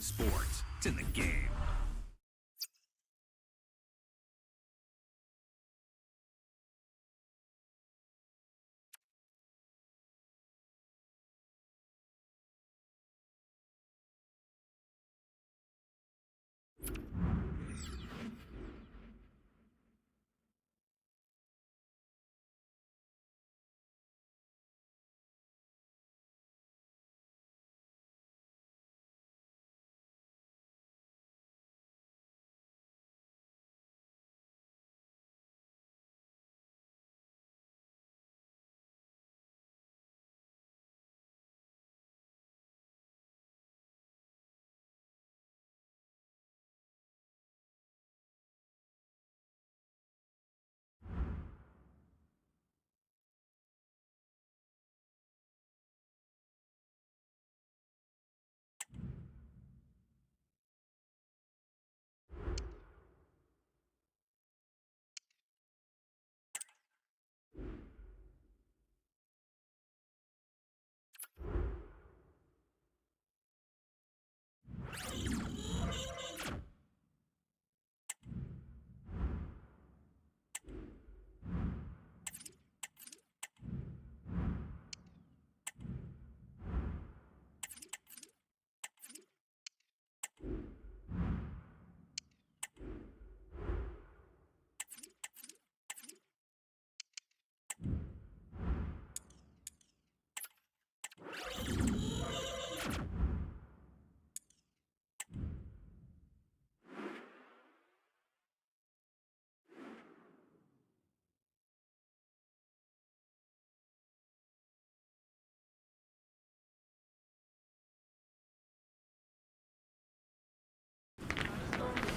sports. It's in the game.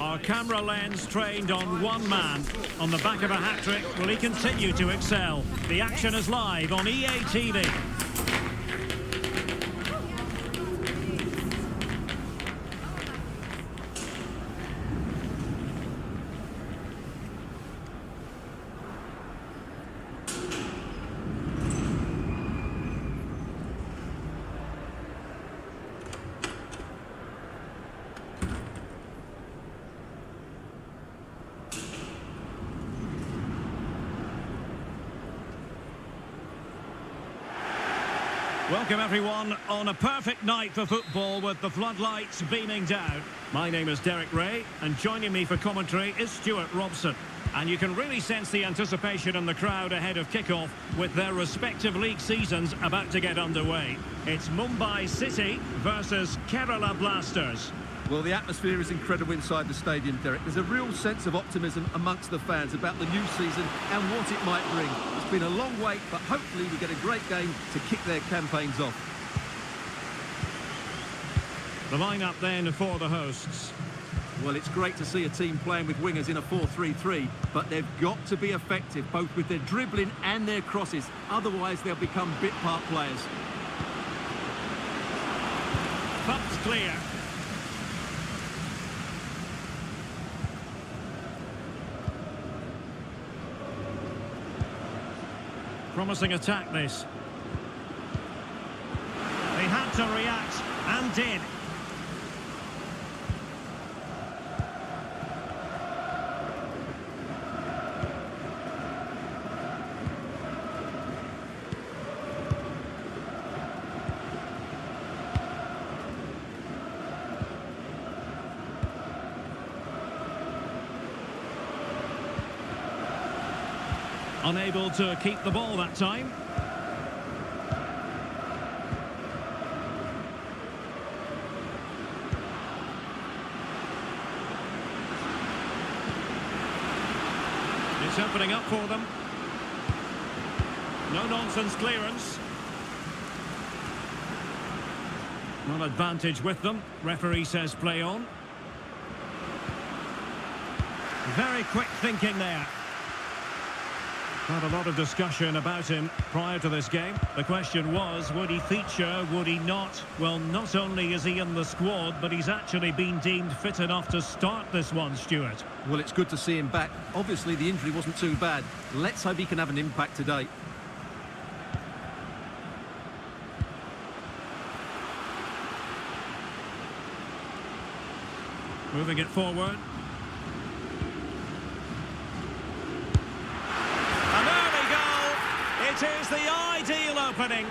Our camera lens trained on one man. On the back of a hat-trick, will he continue to excel? The action is live on EA TV. Welcome everyone on a perfect night for football with the floodlights beaming down. My name is Derek Ray and joining me for commentary is Stuart Robson. And you can really sense the anticipation in the crowd ahead of kickoff with their respective league seasons about to get underway. It's Mumbai City versus Kerala Blasters. Well, the atmosphere is incredible inside the stadium, Derek. There's a real sense of optimism amongst the fans about the new season and what it might bring. It's been a long wait, but hopefully we get a great game to kick their campaigns off. The lineup then for the hosts. Well, it's great to see a team playing with wingers in a 4-3-3, but they've got to be effective, both with their dribbling and their crosses. Otherwise, they'll become bit-part players. Bumps clear. Promising attack, this. They had to react, and did. Unable to keep the ball that time. It's opening up for them. No-nonsense clearance. Well, advantage with them. Referee says play on. Very quick thinking there. Had a lot of discussion about him prior to this game. The question was, would he feature, would he not? Well, not only is he in the squad, but he's actually been deemed fit enough to start this one, Stuart. Well, it's good to see him back. Obviously, the injury wasn't too bad. Let's hope he can have an impact today. Moving it forward. An early goal. It is the ideal opening.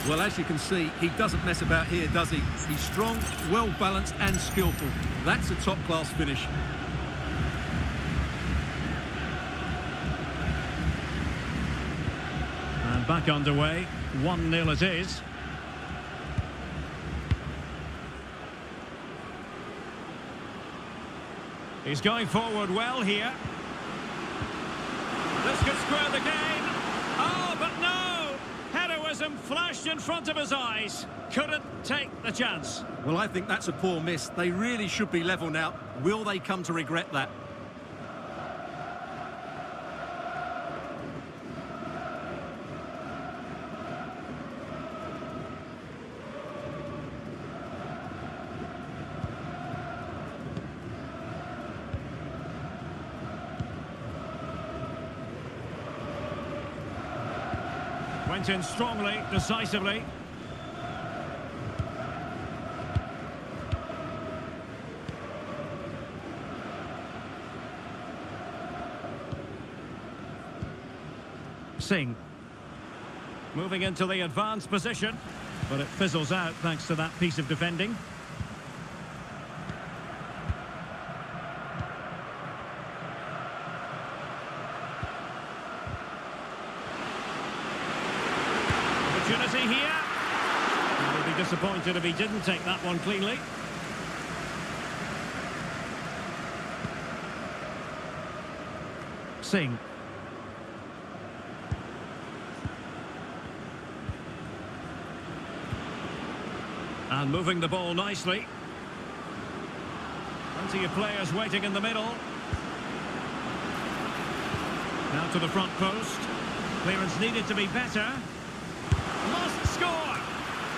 Well, as you can see, he doesn't mess about here, does he? He's strong, well-balanced and skillful. That's a top-class finish. And back underway. 1-0 it is. He's going forward well here. This could square the game. Oh, but no! Heroism flashed in front of his eyes. Couldn't take the chance. Well, I think that's a poor miss. They really should be level now. Will they come to regret that? Went in strongly, decisively. Singh. Moving into the advanced position, but it fizzles out thanks to that piece of defending. Opportunity here. He'll be disappointed if he didn't take that one cleanly. Singh. And moving the ball nicely. Plenty of players waiting in the middle. Now to the front post. Clearance needed to be better. Must score!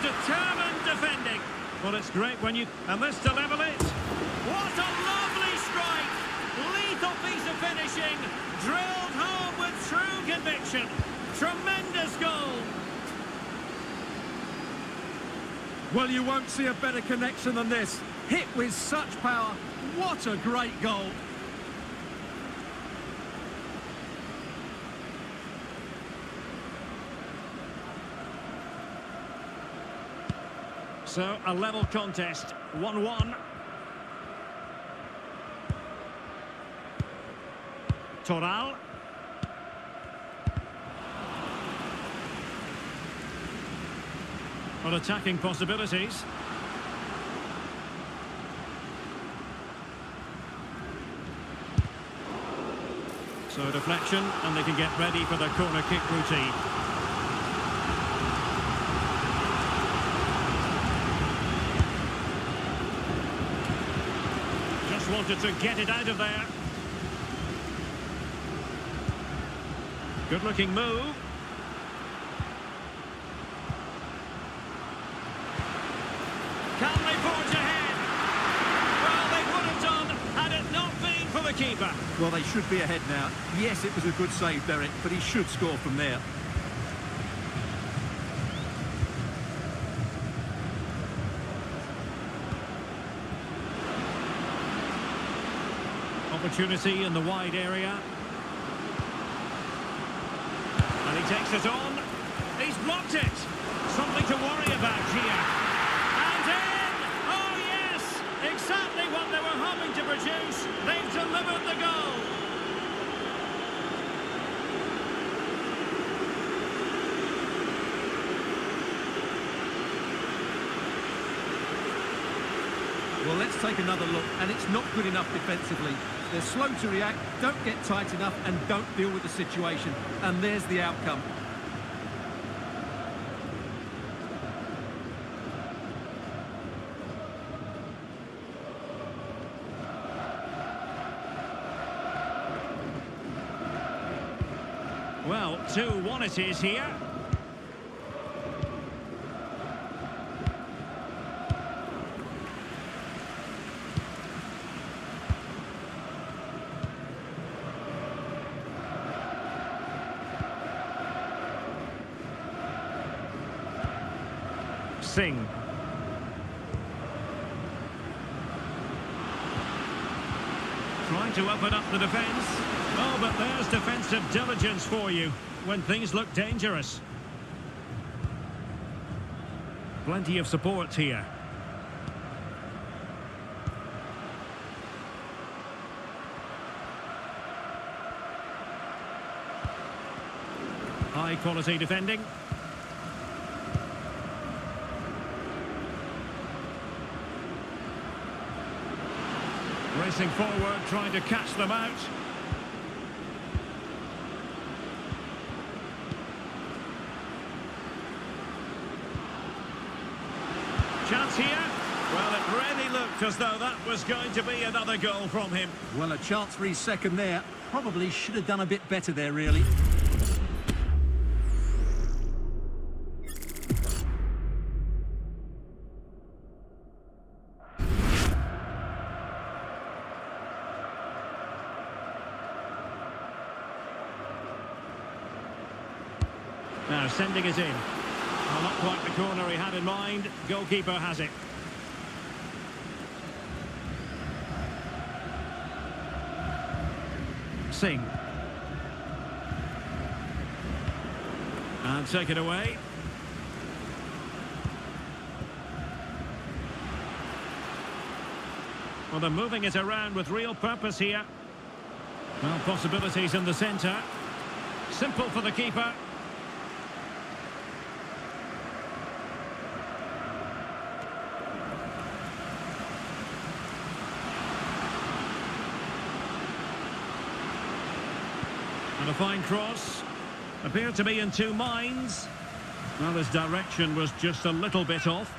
Determined defending. Well, it's great when you... And this to level it. What a lovely strike! Lethal piece of finishing. Drilled home with true conviction. Tremendous goal. Well, you won't see a better connection than this. Hit with such power. What a great goal. So, a level contest, 1-1. Toral. On attacking possibilities. So, a deflection, and they can get ready for the corner kick routine. Wanted to get it out of there. Good looking move. Can they forge ahead? Well, they would have done had it not been for the keeper. Well, they should be ahead now. Yes, it was a good save, Derek, but he should score from there. Opportunity in the wide area. And he takes it on. He's blocked it. Something to worry about here. And in! Oh, yes! Exactly what they were hoping to produce. They've delivered the goal. Well, let's take another look, and it's not good enough defensively. They're slow to react, don't get tight enough, and don't deal with the situation. And there's the outcome. Well, 2-1 it is here. Singh. Trying to open up the defence. Oh, but there's defensive diligence for you when things look dangerous. Plenty of support here. High quality defending. Racing forward, trying to catch them out. Chance here. Well, it really looked as though that was going to be another goal from him. Well, a chance for his second there. Probably should have done a bit better there, really. Now sending it in. Well, not quite the corner he had in mind. Goalkeeper has it. Singh. And take it away. Well, they're moving it around with real purpose here. Well, possibilities in the centre. Simple for the keeper. And a fine cross. Appeared to be in two minds. Well, his direction was just a little bit off.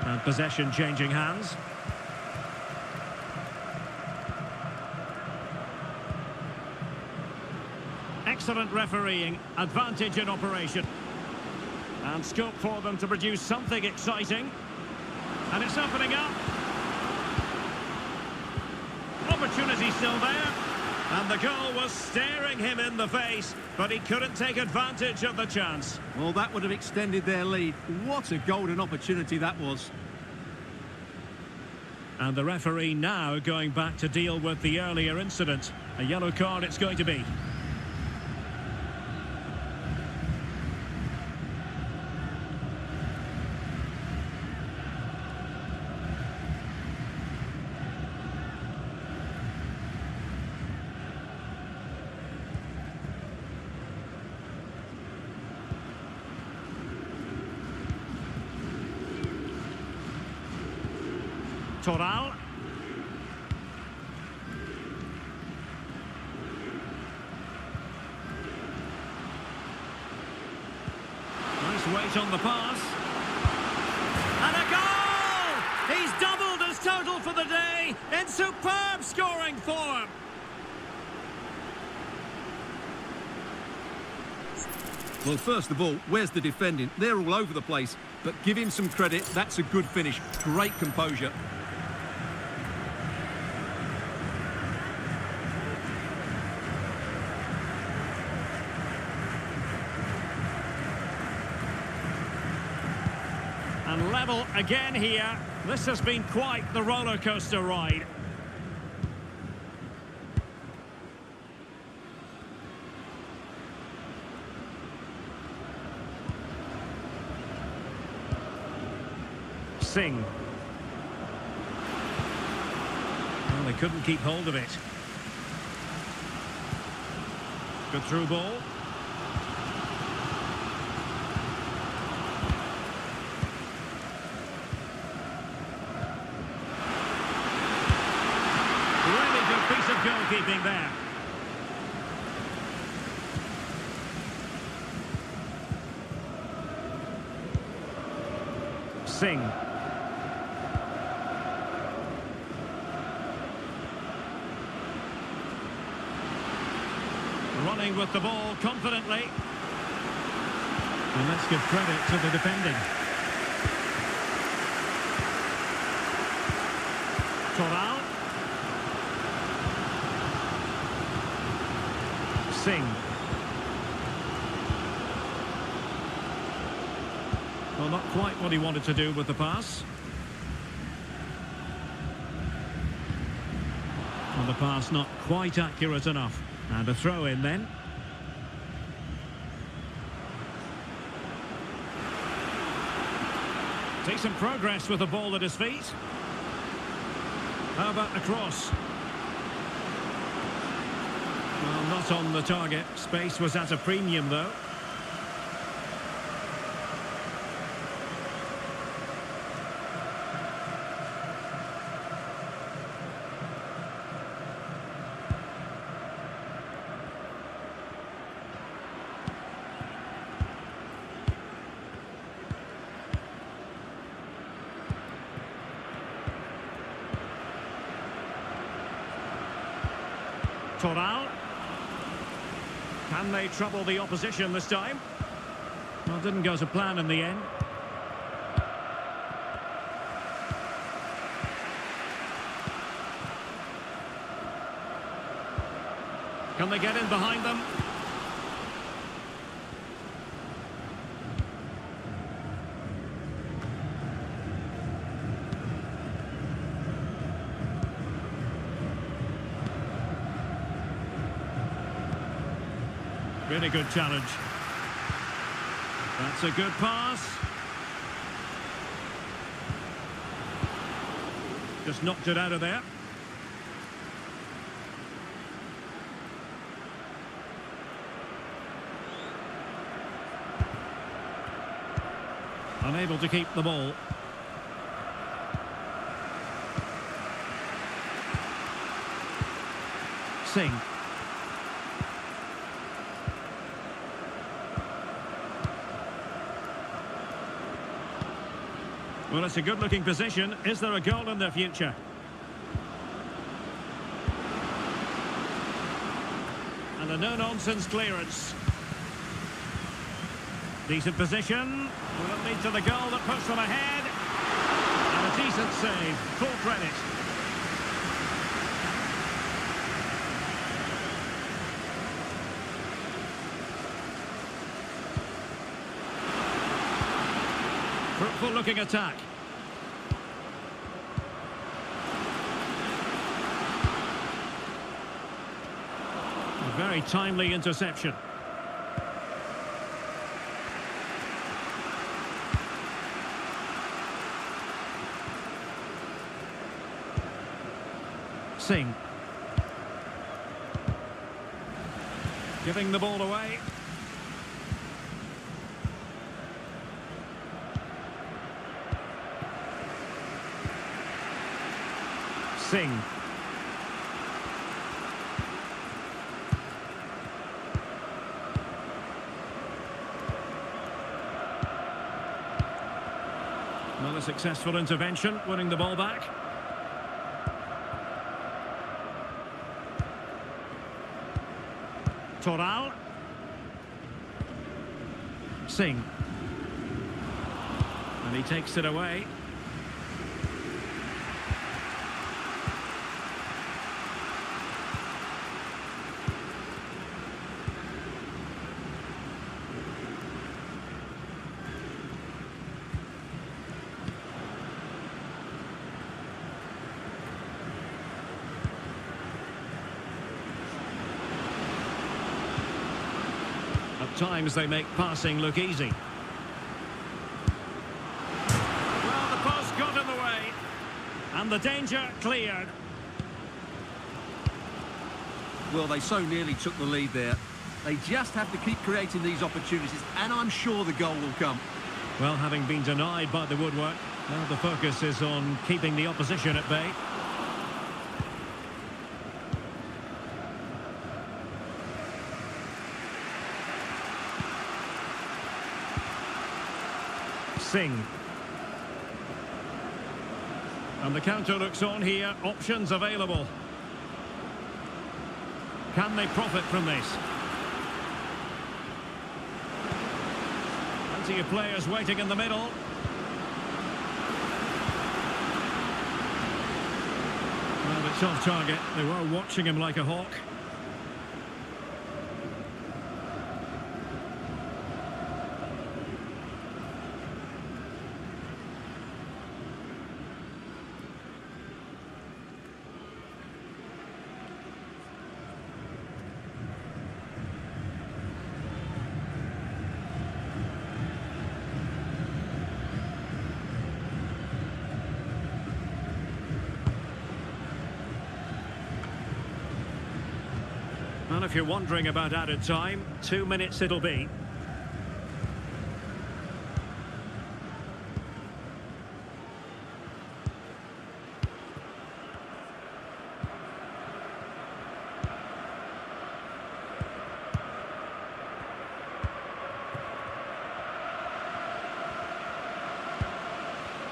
And possession changing hands. Excellent refereeing, advantage in operation. And scope for them to produce something exciting. And it's opening up. Opportunity still there. And the goal was staring him in the face, but he couldn't take advantage of the chance. Well, that would have extended their lead. What a golden opportunity that was. And the referee now going back to deal with the earlier incident. A yellow card it's going to be. Toral. Nice weight on the pass. And a goal! He's doubled his total for the day in superb scoring form. Well, first of all, where's the defending? They're all over the place, but give him some credit. That's a good finish. Great composure. And level again here. This has been quite the roller coaster ride. Singh. Well, they couldn't keep hold of it. Good through ball. Really good piece of goalkeeping there. running with the ball confidently. And let's give credit to the defending. Toral. Singh. Well, not quite what he wanted to do with the pass. Well, the pass not quite accurate enough. And a throw in then. Decent progress with the ball at his feet. How about the cross? Well, not on the target. Space was at a premium, though. Toral. Can they trouble the opposition this time? Well, didn't go to plan in the end. Can they get in behind them? Really good challenge. That's a good pass. Just knocked it out of there. Unable to keep the ball. Singh. Well, it's a good-looking position. Is there a goal in the future? And a no-nonsense clearance. Decent position. Will it lead to the goal that puts them ahead? And a decent save. Full credit. Fruitful looking attack. A very timely interception. Singh. Giving the ball away. Singh. Not a successful intervention, winning the ball back. Toral. Singh. And he takes it away. At times they make passing look easy. Well, the post got in the way. And the danger cleared. Well, they so nearly took the lead there. They just have to keep creating these opportunities, and I'm sure the goal will come. Well, having been denied by the woodwork, now the focus is on keeping the opposition at bay. Singh. And the counter looks on here. Options available. Can they profit from this? Plenty of players waiting in the middle. Well, it's off target. They were watching him like a hawk. And if you're wondering about added time, 2 minutes it'll be.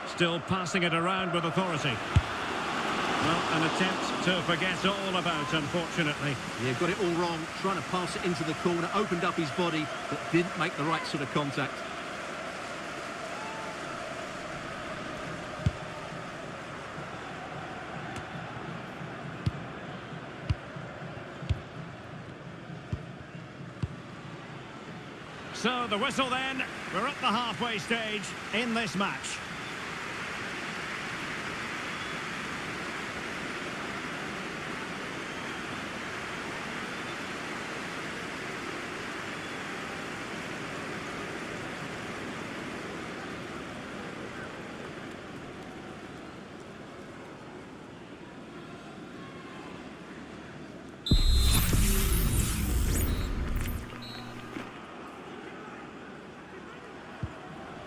Still passing it around with authority. Well, an attempt to forget all about, unfortunately. Yeah, got it all wrong, trying to pass it into the corner, opened up his body, but didn't make the right sort of contact. So, the whistle then. We're at the halfway stage in this match.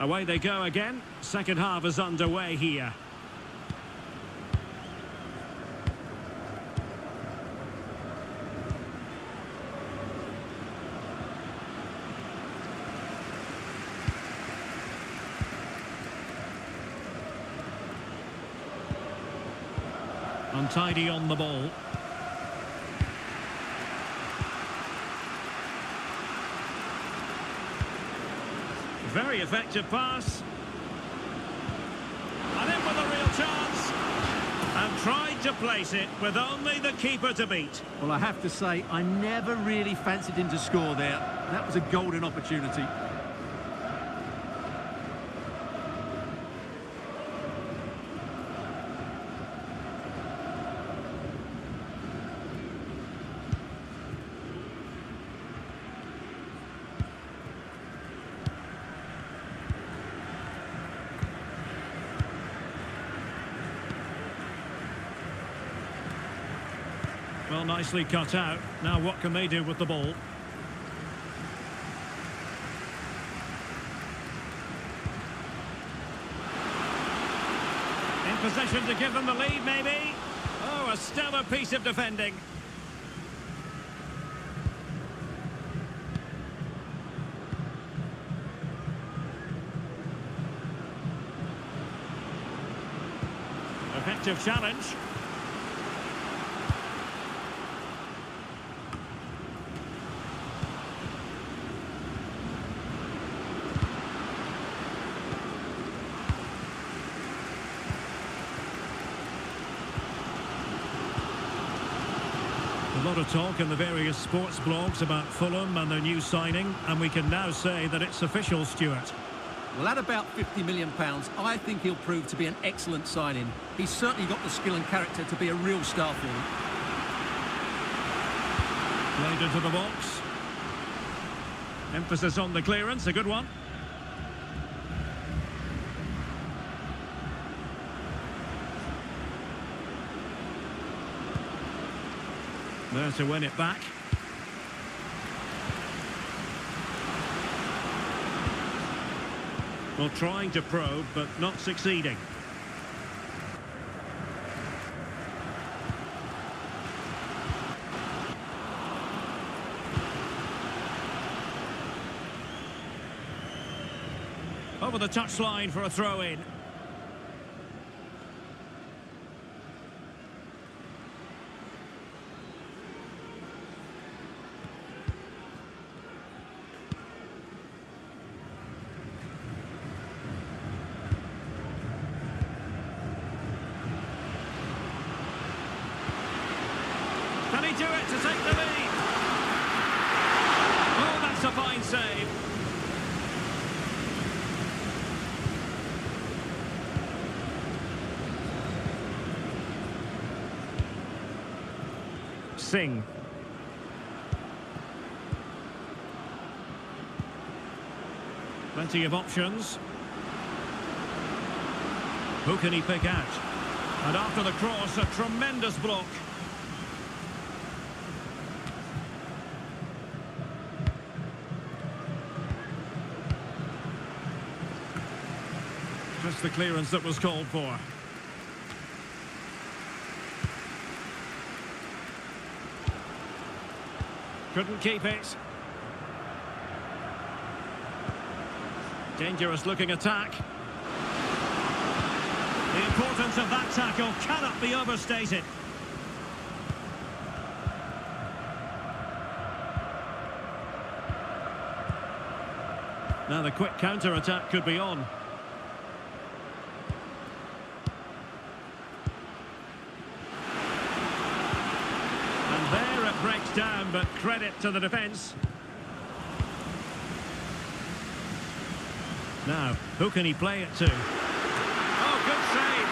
Away they go again. Second half is underway here. Untidy on the ball. Very effective pass. And in with a real chance. And tried to place it with only the keeper to beat. Well, I have to say, I never really fancied him to score there. That was a golden opportunity. Well, nicely cut out. Now what can they do with the ball? In position to give them the lead, maybe. Oh, a stellar piece of defending. Effective challenge. A lot of talk in the various sports blogs about Fulham and their new signing, and we can now say that it's official, Stuart. Well, at about £50 million, I think he'll prove to be an excellent signing. He's certainly got the skill and character to be a real star for them. Played into the box. Emphasis on the clearance, a good one. There to win it back. Well, trying to probe, but not succeeding. Over the touchline for a throw-in. he do it to take the lead? Oh, that's a fine save. Singh. Plenty of options. Who can he pick out? And after the cross, a tremendous block. Just the clearance that was called for. Couldn't keep it. Dangerous looking attack. The importance of that tackle cannot be overstated. Now the quick counter-attack could be on. And there it breaks down, but credit to the defence. Now, who can he play it to? Oh, good save.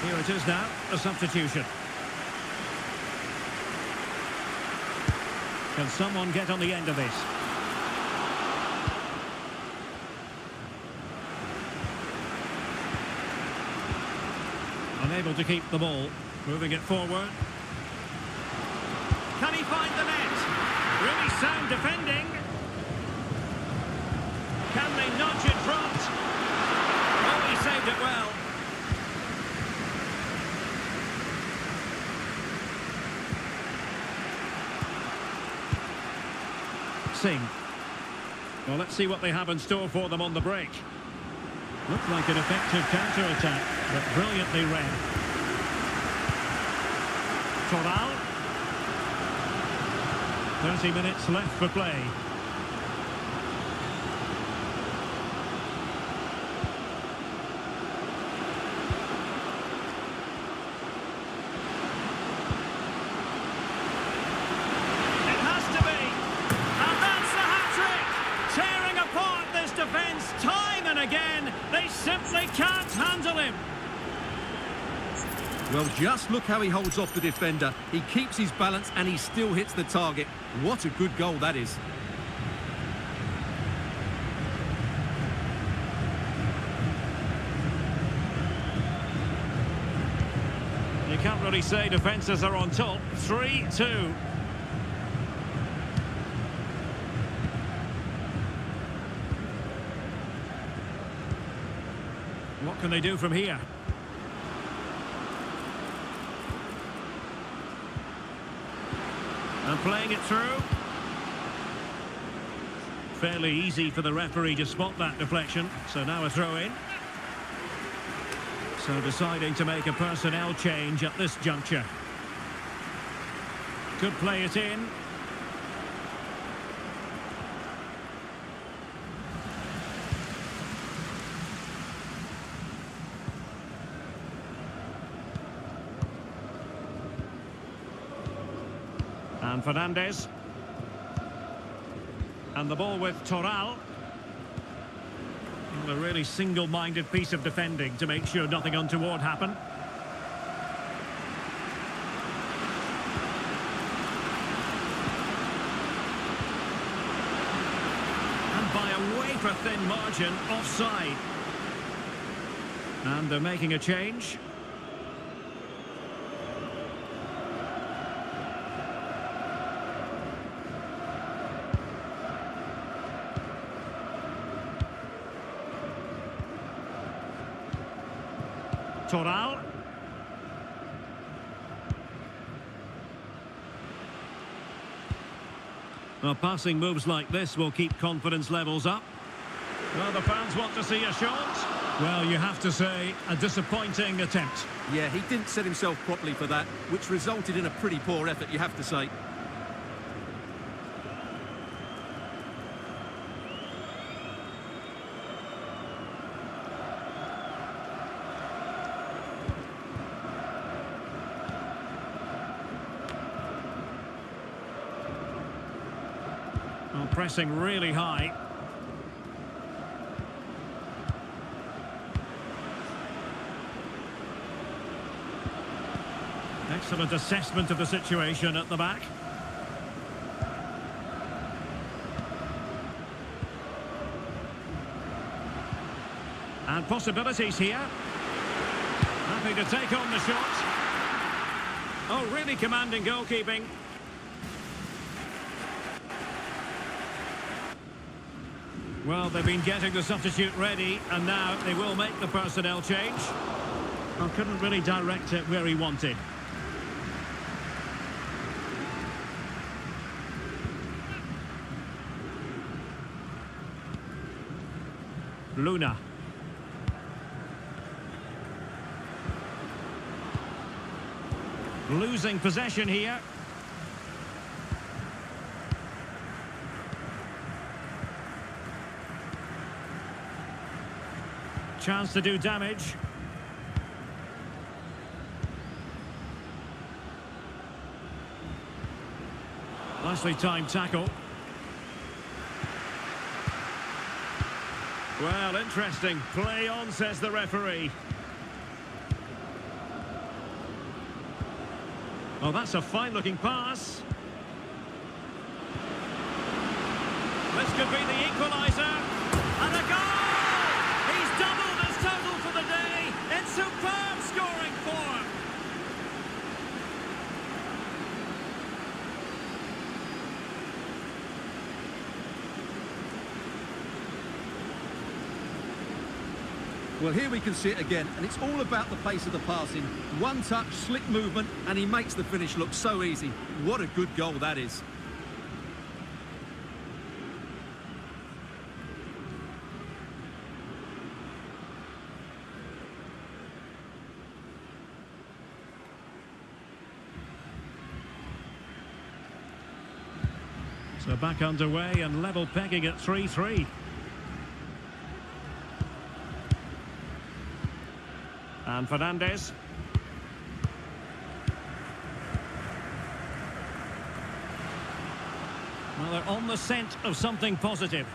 Here it is now, a substitution. Can someone get on the end of this? Unable to keep the ball. Moving it forward. Can he find the net? Really sound defending. Can they nudge in front? Oh, he saved it well. Singh. Well, let's see what they have in store for them on the break. Looked like an effective counter-attack, but brilliantly read. Toral. 30 minutes left for play. Simply can't handle him. Well, just look how he holds off the defender. He keeps his balance and he still hits the target. What a good goal that is. You can't really say defences are on top. 3-2. What can they do from here? And playing it through. Fairly easy for the referee to spot that deflection. So now a throw-in. So deciding to make a personnel change at this juncture. Could play it in. And Fernandez. And the ball with Toral. A really single-minded piece of defending to make sure nothing untoward happened. And by a wafer-thin margin, offside. And they're making a change. Toral. Well, passing moves like this will keep confidence levels up. Well, the fans want to see a shot. Well, you have to say, a disappointing attempt. Yeah, he didn't set himself properly for that, which resulted in a pretty poor effort, you have to say. Oh, pressing really high. Excellent assessment of the situation at the back. And possibilities here. Happy to take on the shot. Oh, really commanding goalkeeping. Well, they've been getting the substitute ready, and now they will make the personnel change. Oh, couldn't really direct it where he wanted. Luna. Losing possession here. Chance to do damage. Nicely timed tackle. Well, interesting. Play on, says the referee. Oh, that's a fine-looking pass. This could be the equaliser. And a goal! He's doubled his total for the day in superb scoring form. Well, here we can see it again, and it's all about the pace of the passing. One touch, slick movement, and he makes the finish look so easy. What a good goal that is. So back underway and level pegging at 3-3. And Fernandes. Well, they're on the scent of something positive.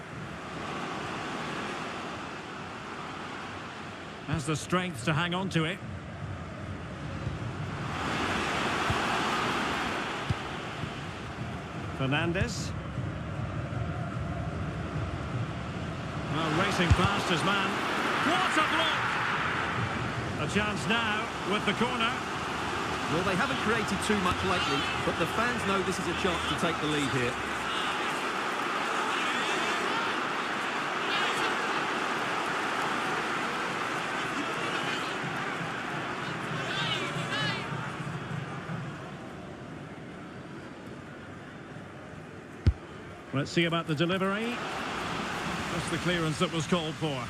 Has the strength to hang on to it. Fernandes. Well, racing past his man. What a block! A chance now with the corner. Well, they haven't created too much lately, but the fans know this is a chance to take the lead here. Let's see about the delivery. Just the clearance that was called for.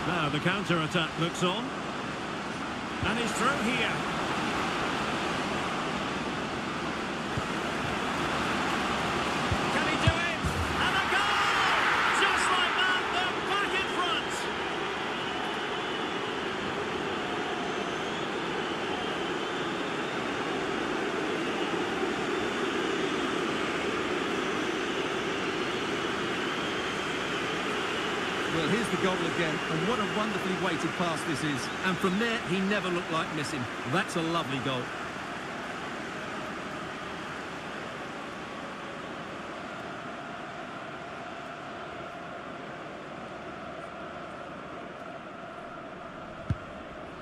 Now the counter-attack looks on. And he's through here. Can he do it? And a goal! Just like that, they're back in front. Well, here's the goal again, and what a wonderfully weighted pass this is. And from there, he never looked like missing. That's a lovely goal.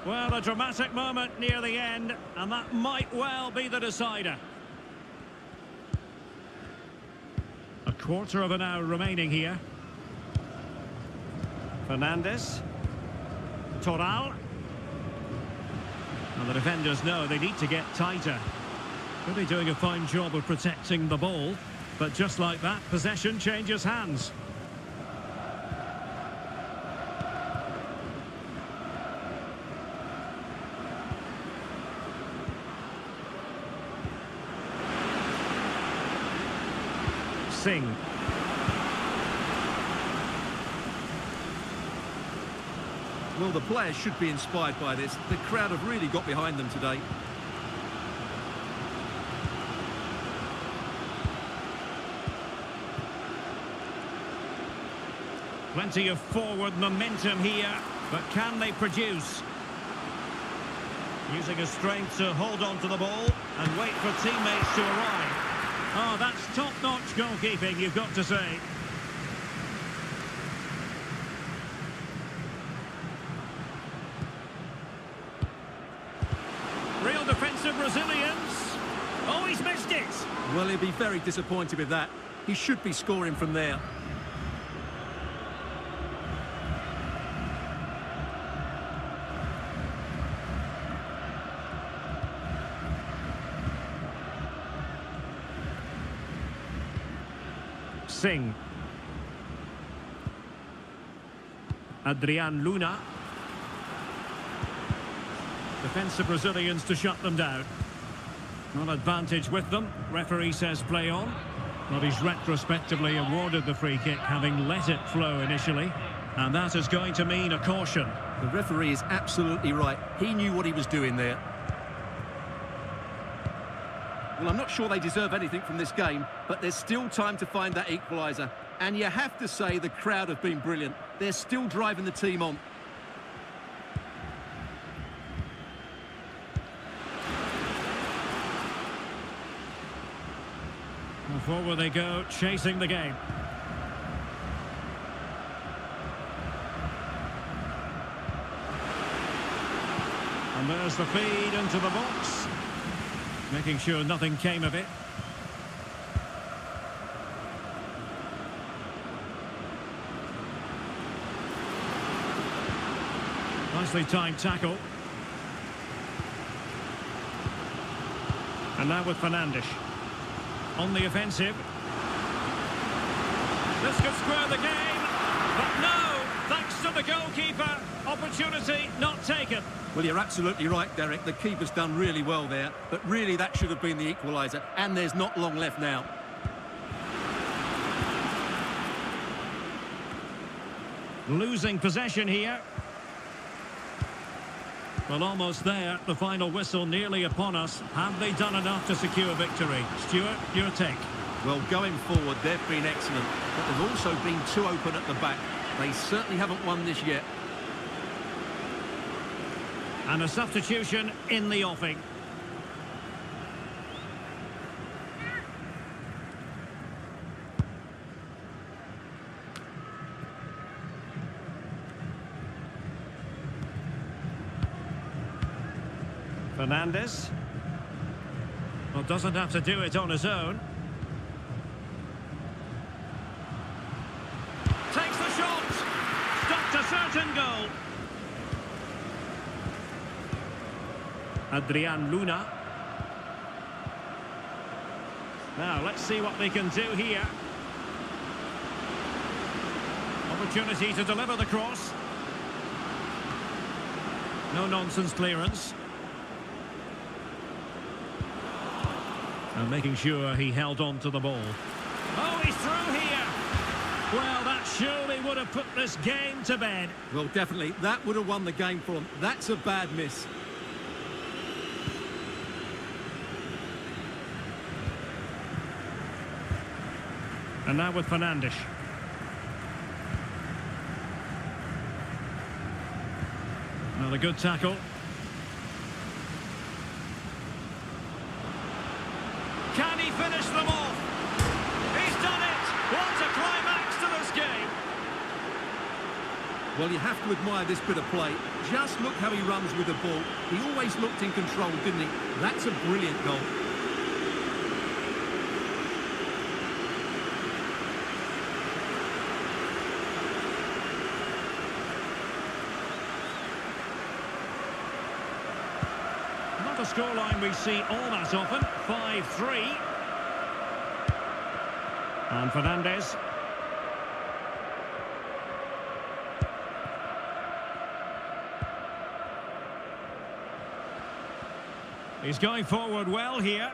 Well, a dramatic moment near the end, and that might well be the decider. A quarter of an hour remaining here. Fernandes. Toral. And the defenders know they need to get tighter. Really doing a fine job of protecting the ball. But just like that, possession changes hands. Singh. Well, the players should be inspired by this. The crowd have really got behind them today. Plenty of forward momentum here, but can they produce? Using his strength to hold on to the ball and wait for teammates to arrive. Oh, that's top-notch goalkeeping, you've got to say. Real defensive resilience. Oh, he's missed it. Well, he'll be very disappointed with that. He should be scoring from there. Singh. Adrian Luna. Defensive Brazilians to shut them down. Not advantage with them. Referee says play on. Well, he's retrospectively awarded the free kick, having let it flow initially. And that is going to mean a caution. The referee is absolutely right. He knew what he was doing there. Well, I'm not sure they deserve anything from this game, but there's still time to find that equaliser. And you have to say the crowd have been brilliant. They're still driving the team on. And forward they go, chasing the game. And there's the feed into the box. Making sure nothing came of it. Nicely timed tackle. And now with Fernandes. On the offensive. This could square the game. But no, thanks to the goalkeeper. Opportunity not taken. Well, you're absolutely right, Derek. The keeper's done really well there. But really, that should have been the equaliser. And there's not long left now. Losing possession here. Well, almost there. The final whistle nearly upon us. Have they done enough to secure victory? Stuart, your take. Well, going forward, they've been excellent. But they've also been too open at the back. They certainly haven't won this yet. And a substitution in the offing. Fernandes. Well, doesn't have to do it on his own. Takes the shot. Stopped a certain goal. Adrian Luna. Now, let's see what they can do here. Opportunity to deliver the cross. No-nonsense clearance. And making sure he held on to the ball. Oh, he's through here. Well, that surely would have put this game to bed. Well, definitely. That would have won the game for them. That's a bad miss. And now with Fernandes. Another good tackle. Can he finish them off? He's done it! What a climax to this game! Well, you have to admire this bit of play. Just look how he runs with the ball. He always looked in control, didn't he? That's a brilliant goal. Not a scoreline we see all that often. 5-3. And Fernandes. He's going forward well here.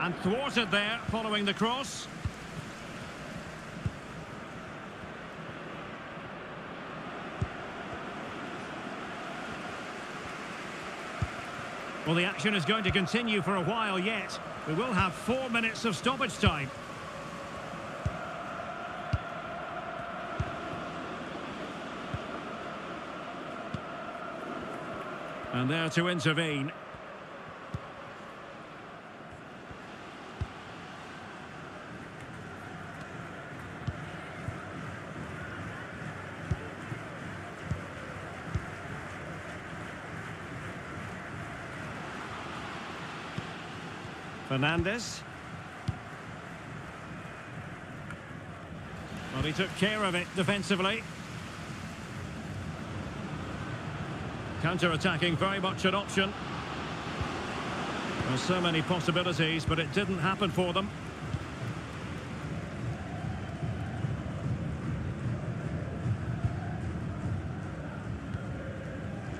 And thwarted there following the cross. Well, the action is going to continue for a while yet. We will have 4 minutes of stoppage time. And there to intervene. Fernandes. Well, he took care of it defensively. Counter-attacking, very much an option. There's so many possibilities, but it didn't happen for them.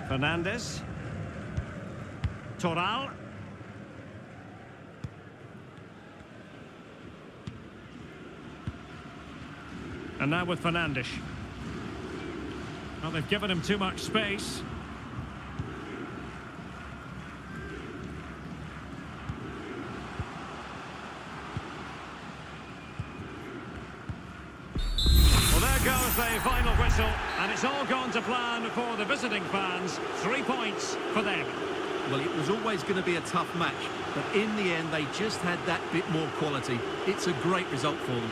Fernandes. Toral. And now with Fernandes. Well, they've given him too much space. Well, there goes the final whistle, and it's all gone to plan for the visiting fans. 3 points for them. Well, it was always going to be a tough match, but in the end, they just had that bit more quality. It's a great result for them.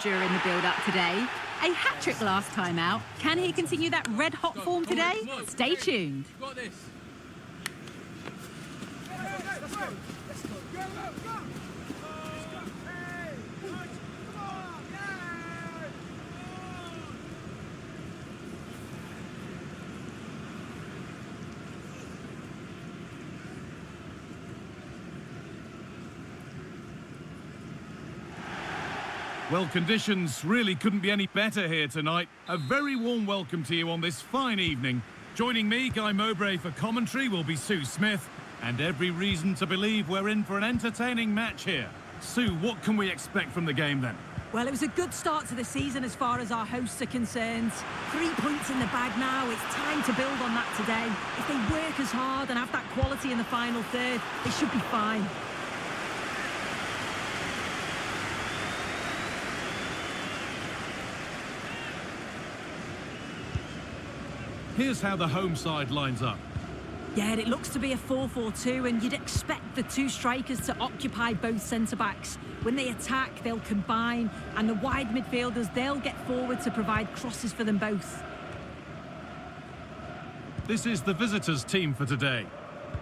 During the build-up today. A hat-trick last time out. Can he continue that red-hot form today? Stay tuned. Well, conditions really couldn't be any better here tonight. A very warm welcome to you on this fine evening. Joining me, Guy Mowbray, for commentary will be Sue Smith. And every reason to believe we're in for an entertaining match here. Sue, what can we expect from the game then? Well, it was a good start to the season as far as our hosts are concerned. 3 points in the bag now. It's time to build on that today. If they work as hard and have that quality in the final third, they should be fine. Here's how the home side lines up. Yeah, it looks to be a 4-4-2, and you'd expect the two strikers to occupy both centre-backs. When they attack, they'll combine, and the wide midfielders, they'll get forward to provide crosses for them both. This is the visitors' team for today.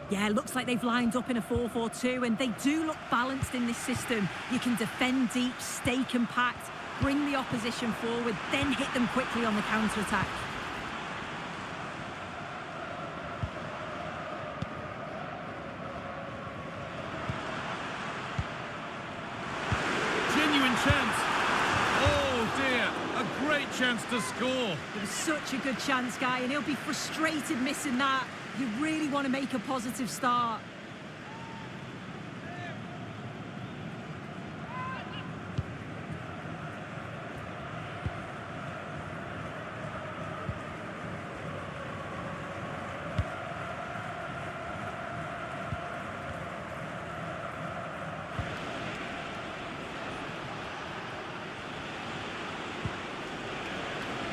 Yeah, looks like they've lined up in a 4-4-2, and they do look balanced in this system. You can defend deep, stay compact, bring the opposition forward, then hit them quickly on the counter-attack. Chance to score. It was such a good chance, Guy, and he'll be frustrated missing that. You really want to make a positive start.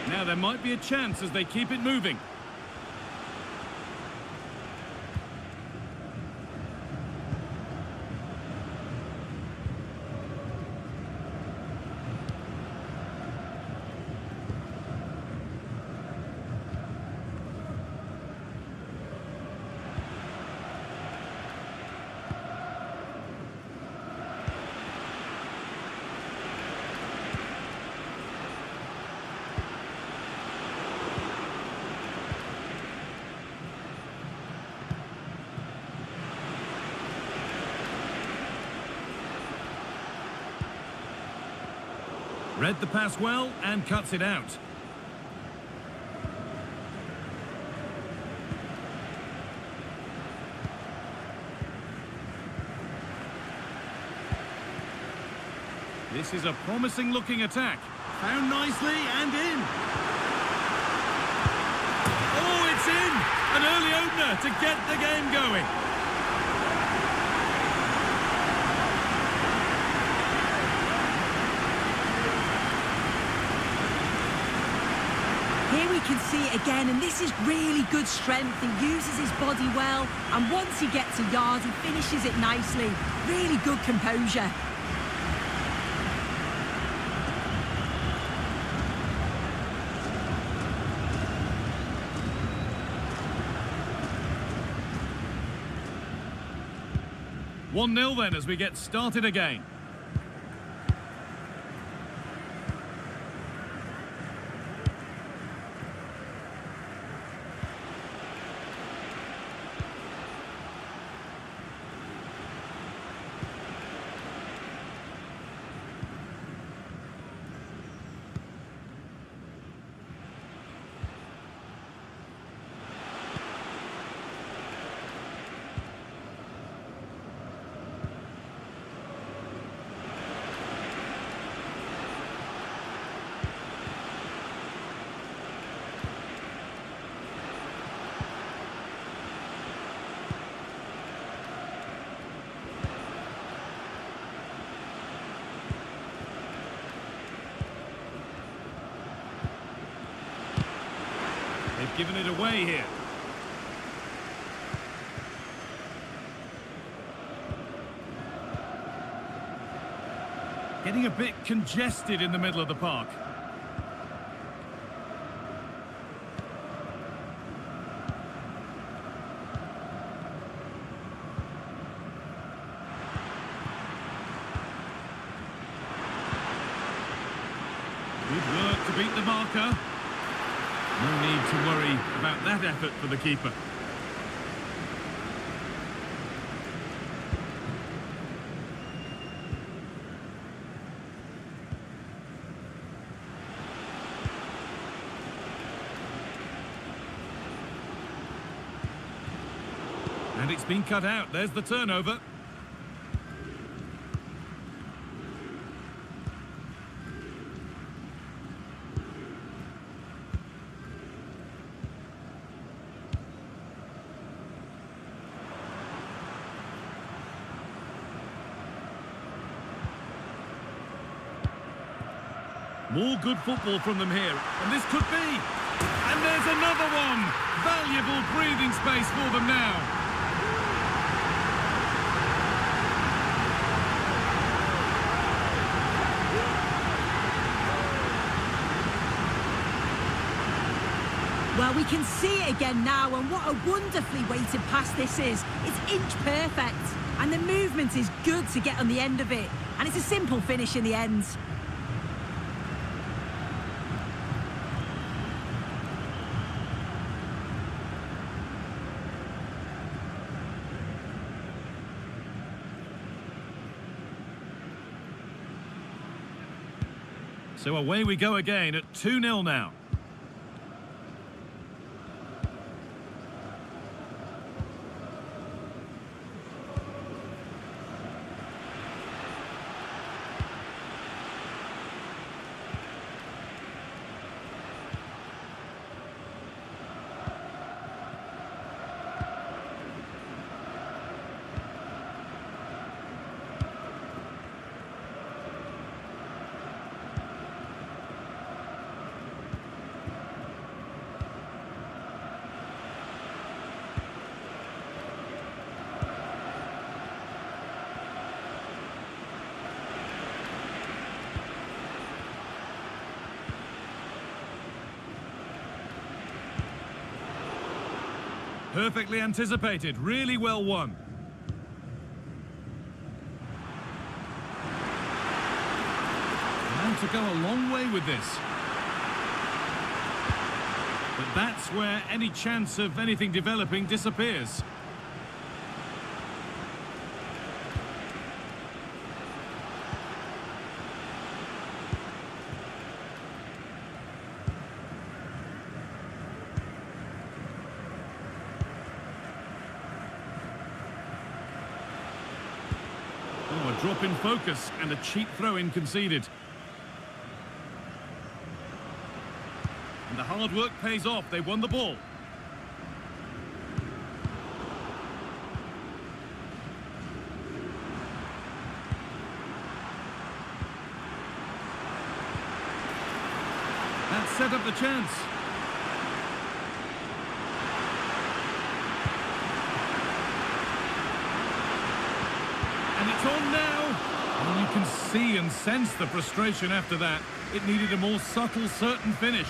Now there might be a chance as they keep it moving. Read the pass well and cuts it out. This is a promising looking attack. Found nicely and in. Oh, it's in! An early opener to get the game going. Here we can see it again, and this is really good strength. He uses his body well, and once he gets a yard, he finishes it nicely. Really good composure. One-nil then as we get started again. They've given it away here. Getting a bit congested in the middle of the park. Good work to beat the marker. No need to worry about that effort for the keeper. And it's been cut out. There's the turnover. More good football from them here, and this could be. And there's another one. Valuable breathing space for them now. Well, we can see it again now, and what a wonderfully weighted pass this is. It's inch perfect, and the movement is good to get on the end of it, and it's a simple finish in the end. So away we go again at 2-0 now. Perfectly anticipated, really well won. And to go a long way with this. But that's where any chance of anything developing disappears. Oh, a drop in focus and a cheap throw-in conceded. And the hard work pays off. They won the ball. That set up the chance. And it's on now. And you can see and sense the frustration after that. It needed a more subtle, certain finish.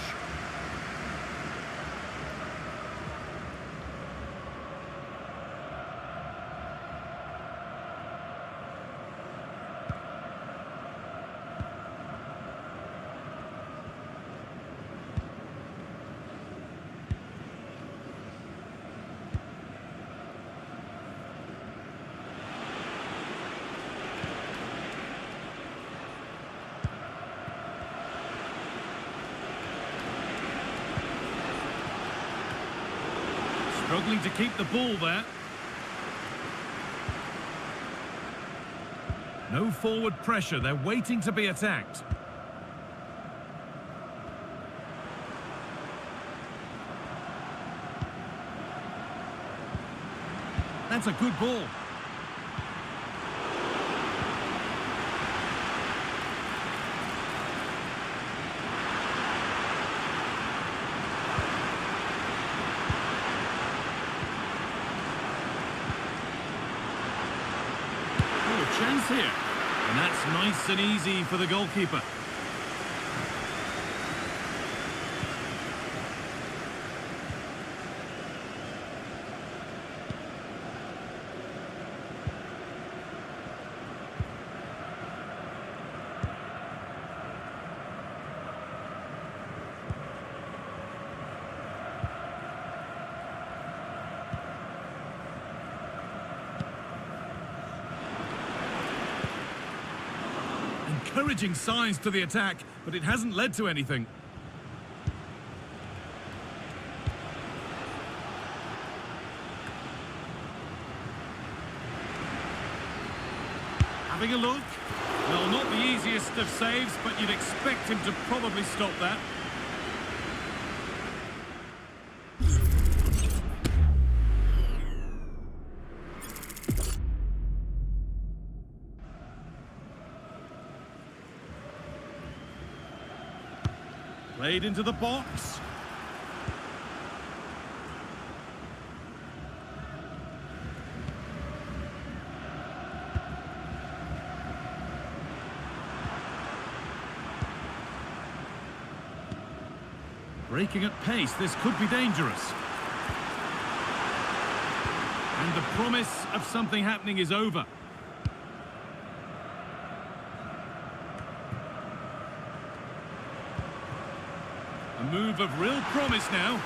Struggling to keep the ball there. No forward pressure, they're waiting to be attacked. That's a good ball. Chance here, and that's nice and easy for the goalkeeper. Encouraging signs to the attack, but it hasn't led to anything. Having a look. Well, not the easiest of saves, but you'd expect him to probably stop that. Played into the box. Breaking at pace, this could be dangerous. And the promise of something happening is over. A move of real promise now.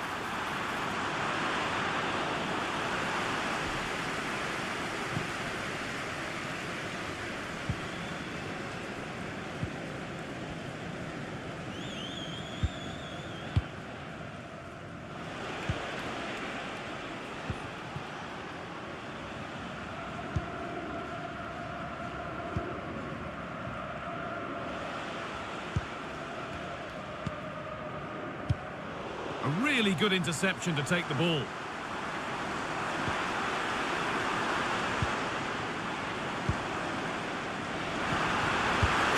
A really good interception to take the ball.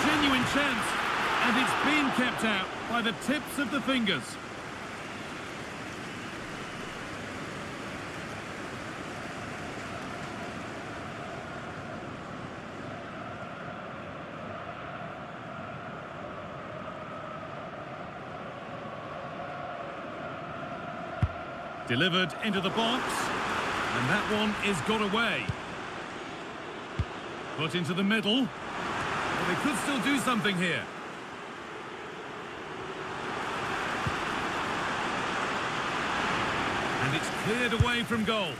Genuine chance, and it's been kept out by the tips of the fingers. Delivered into the box, and that one is got away. Put into the middle. Well, they could still do something here. And it's cleared away from goal.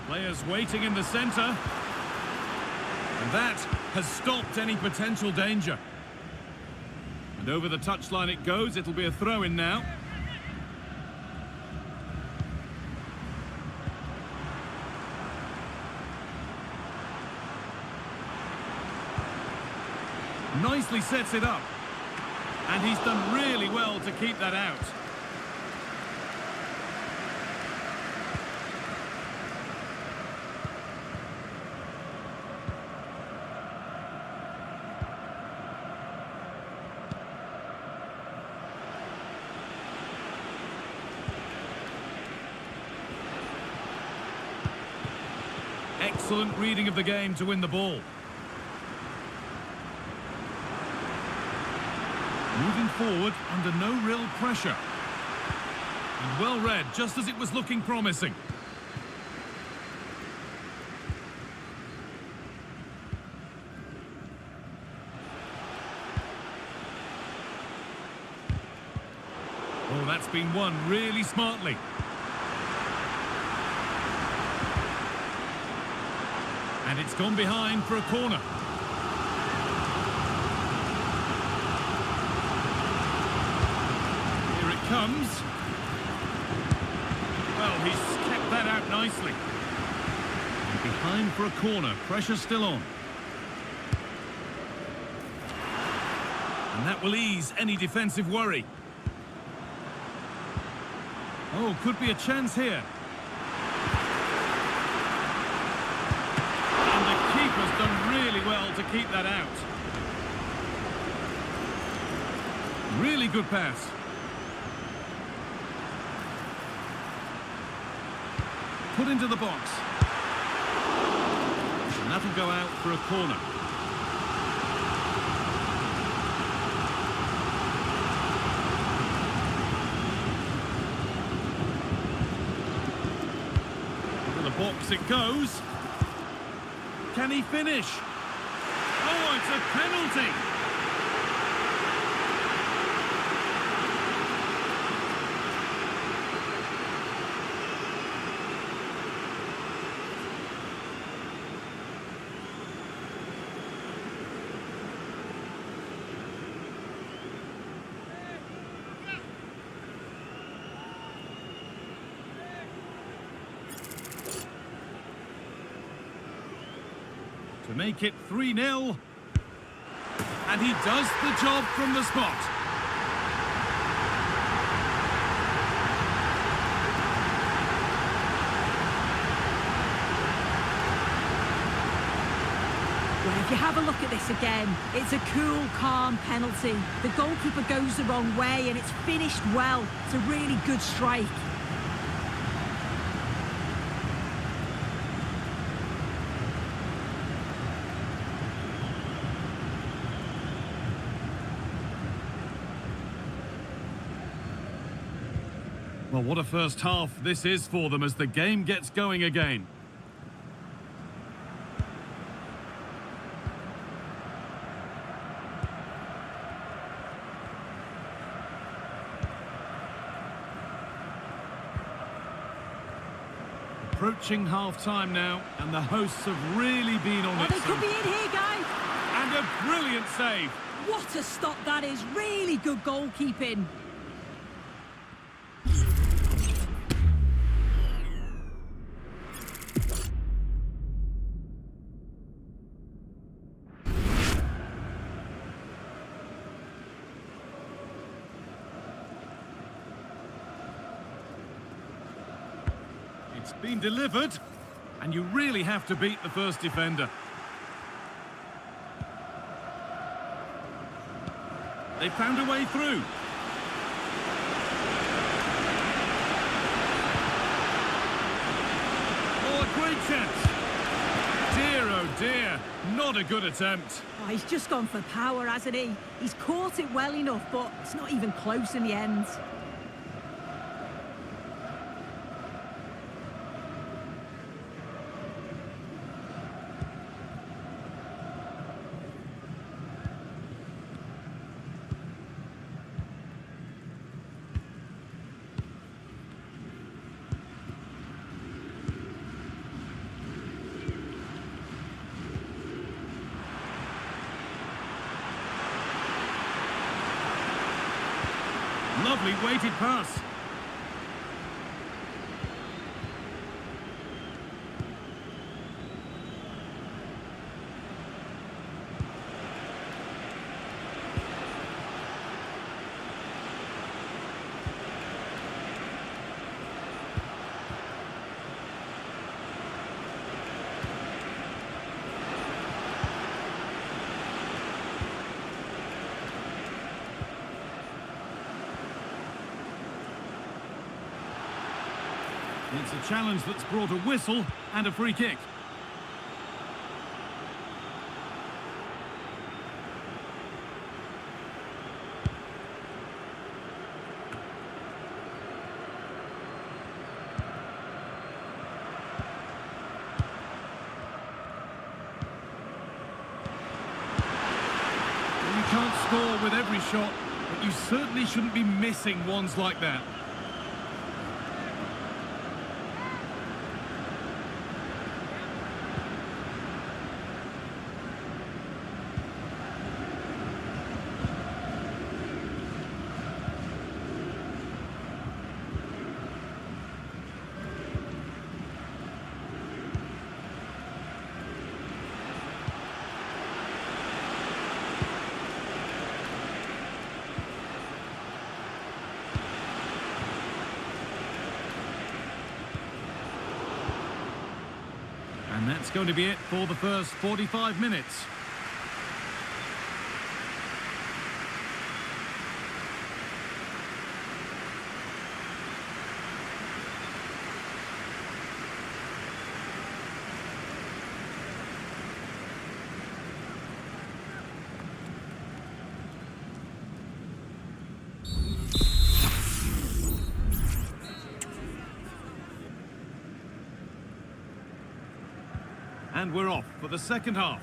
Players waiting in the centre. And that has stopped any potential danger. And over the touchline it goes. It'll be a throw-in now. Nicely sets it up. And he's done really well to keep that out. Excellent reading of the game to win the ball. Moving forward under no real pressure. And well read, just as it was looking promising. Oh, that's been won really smartly. And it's gone behind for a corner. Here it comes. Well, he's kept that out nicely. And behind for a corner. Pressure still on. And that will ease any defensive worry. Oh, could be a chance here. Has done really well to keep that out. Really good pass. Put into the box. And that'll go out for a corner. Into the box it goes. Can he finish? Oh, it's a penalty! make it 3-0. And he does the job from the spot. Well, if you have a look at this again, it's a cool, calm penalty. The goalkeeper goes the wrong way and it's finished well. It's a really good strike. Well, what a first half this is for them as the game gets going again. Approaching half-time now, and the hosts have really been on it. They could be in here, guys. And a brilliant save. What a stop that is. Really good goalkeeping. It's been delivered, and you really have to beat the first defender. They found a way through. Oh, a great chance. Dear, oh dear, not a good attempt. Oh, he's just gone for power, hasn't he? He's caught it well enough, but it's not even close in the end. Lovely weighted pass. It's a challenge that's brought a whistle and a free kick. You can't score with every shot, but you certainly shouldn't be missing ones like that. And that's going to be it for the first 45 minutes. And we're off for the second half.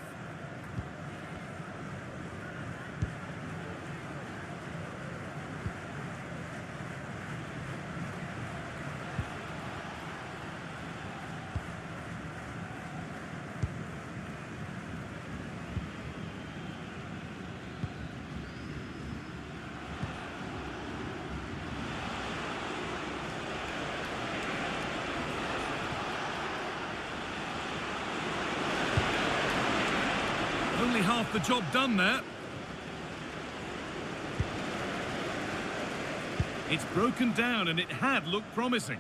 half the job done there. It's broken down and it had looked promising.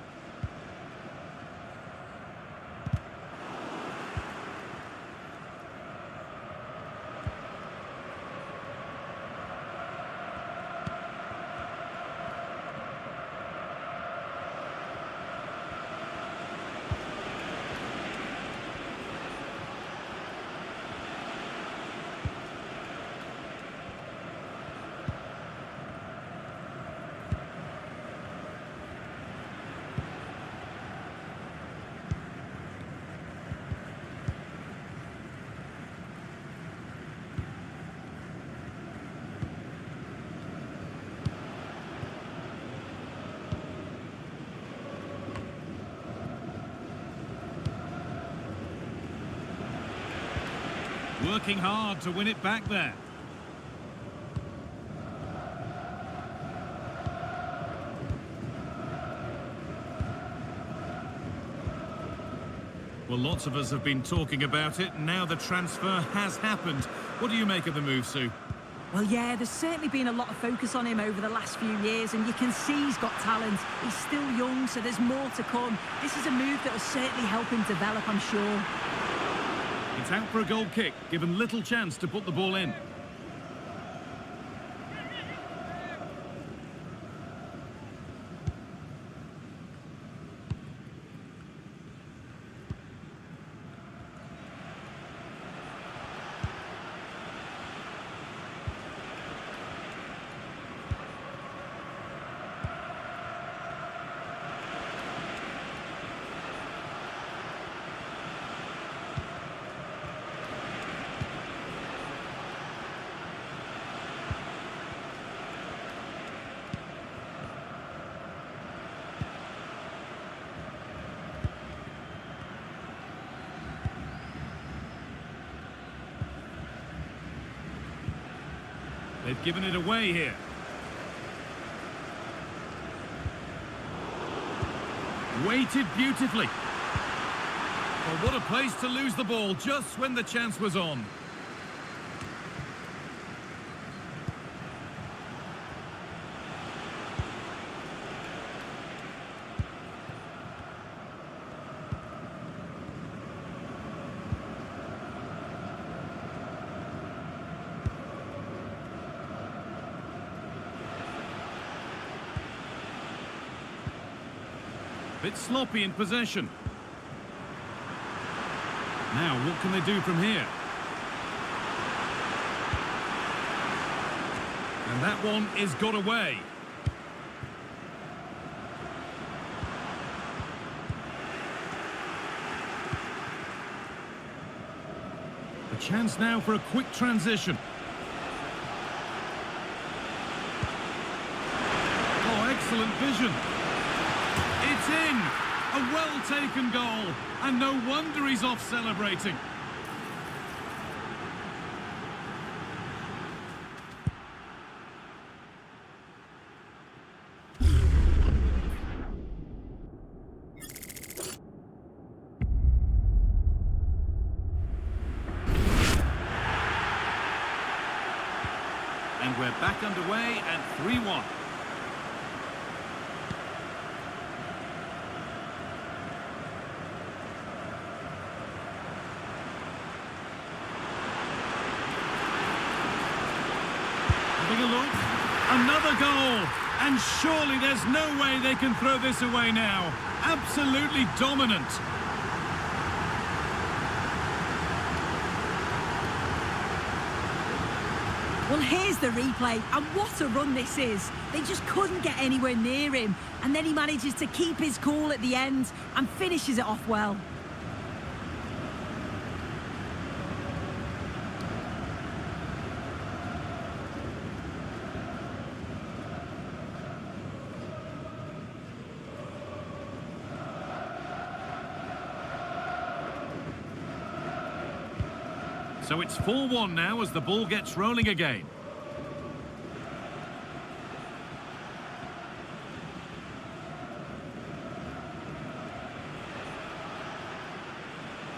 Working hard to win it back there. Well, lots of us have been talking about it. Now the transfer has happened. What do you make of the move, Sue? Well, yeah, there's certainly been a lot of focus on him over the last few years, and you can see he's got talent. He's still young, so there's more to come. This is a move that will certainly help him develop, I'm sure. It's out for a goal kick, given little chance to put the ball in. They've given it away here. Waited beautifully. Well, what a place to lose the ball just when the chance was on. Bit sloppy in possession. Now, what can they do from here? And that one is got away. A chance now for a quick transition. Oh, excellent vision. It's in! A well-taken goal, and no wonder he's off celebrating. And we're back underway at 3-1. Having a look, another goal, and surely there's no way they can throw this away now. Absolutely dominant. Well, here's the replay, and what a run this is. They just couldn't get anywhere near him, and then he manages to keep his cool at the end and finishes it off well. So it's 4-1 now as the ball gets rolling again.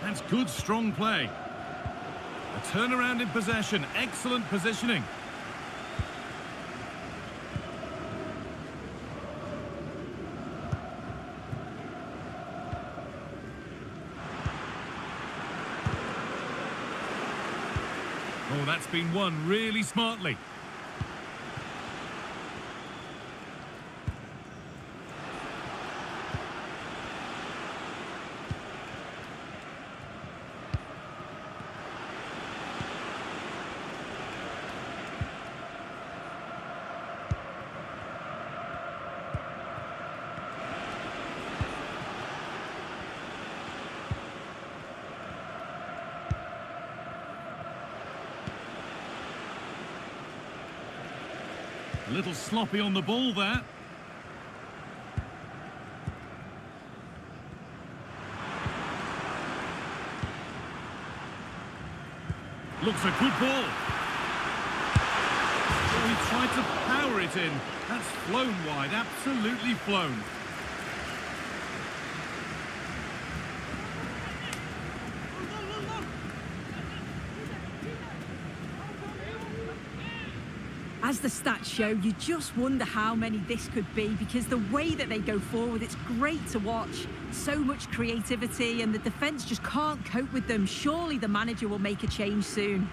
That's good, strong play. A turnaround in possession. Excellent positioning. Oh, that's been won really smartly. A little sloppy on the ball there. Looks a good ball. Oh, he tried to power it in. That's flown wide, absolutely flown. As the stats show, you just wonder how many this could be, because the way that they go forward, it's great to watch. So much creativity, and the defence just can't cope with them. Surely the manager will make a change soon.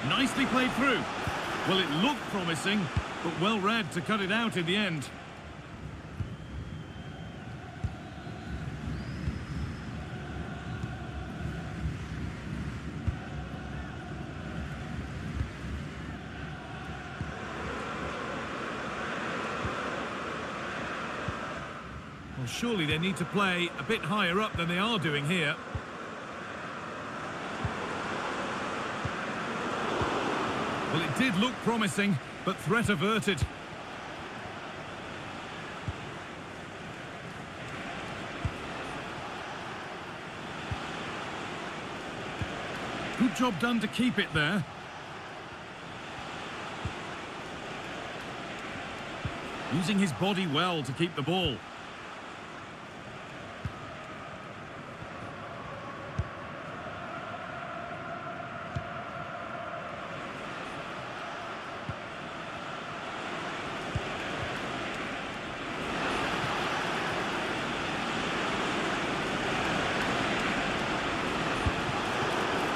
Nicely played through. Well, it looked promising, but well read to cut it out in the end. Well, surely they need to play a bit higher up than they are doing here. Well, it did look promising, but threat averted. Good job done to keep it there. Using his body well to keep the ball.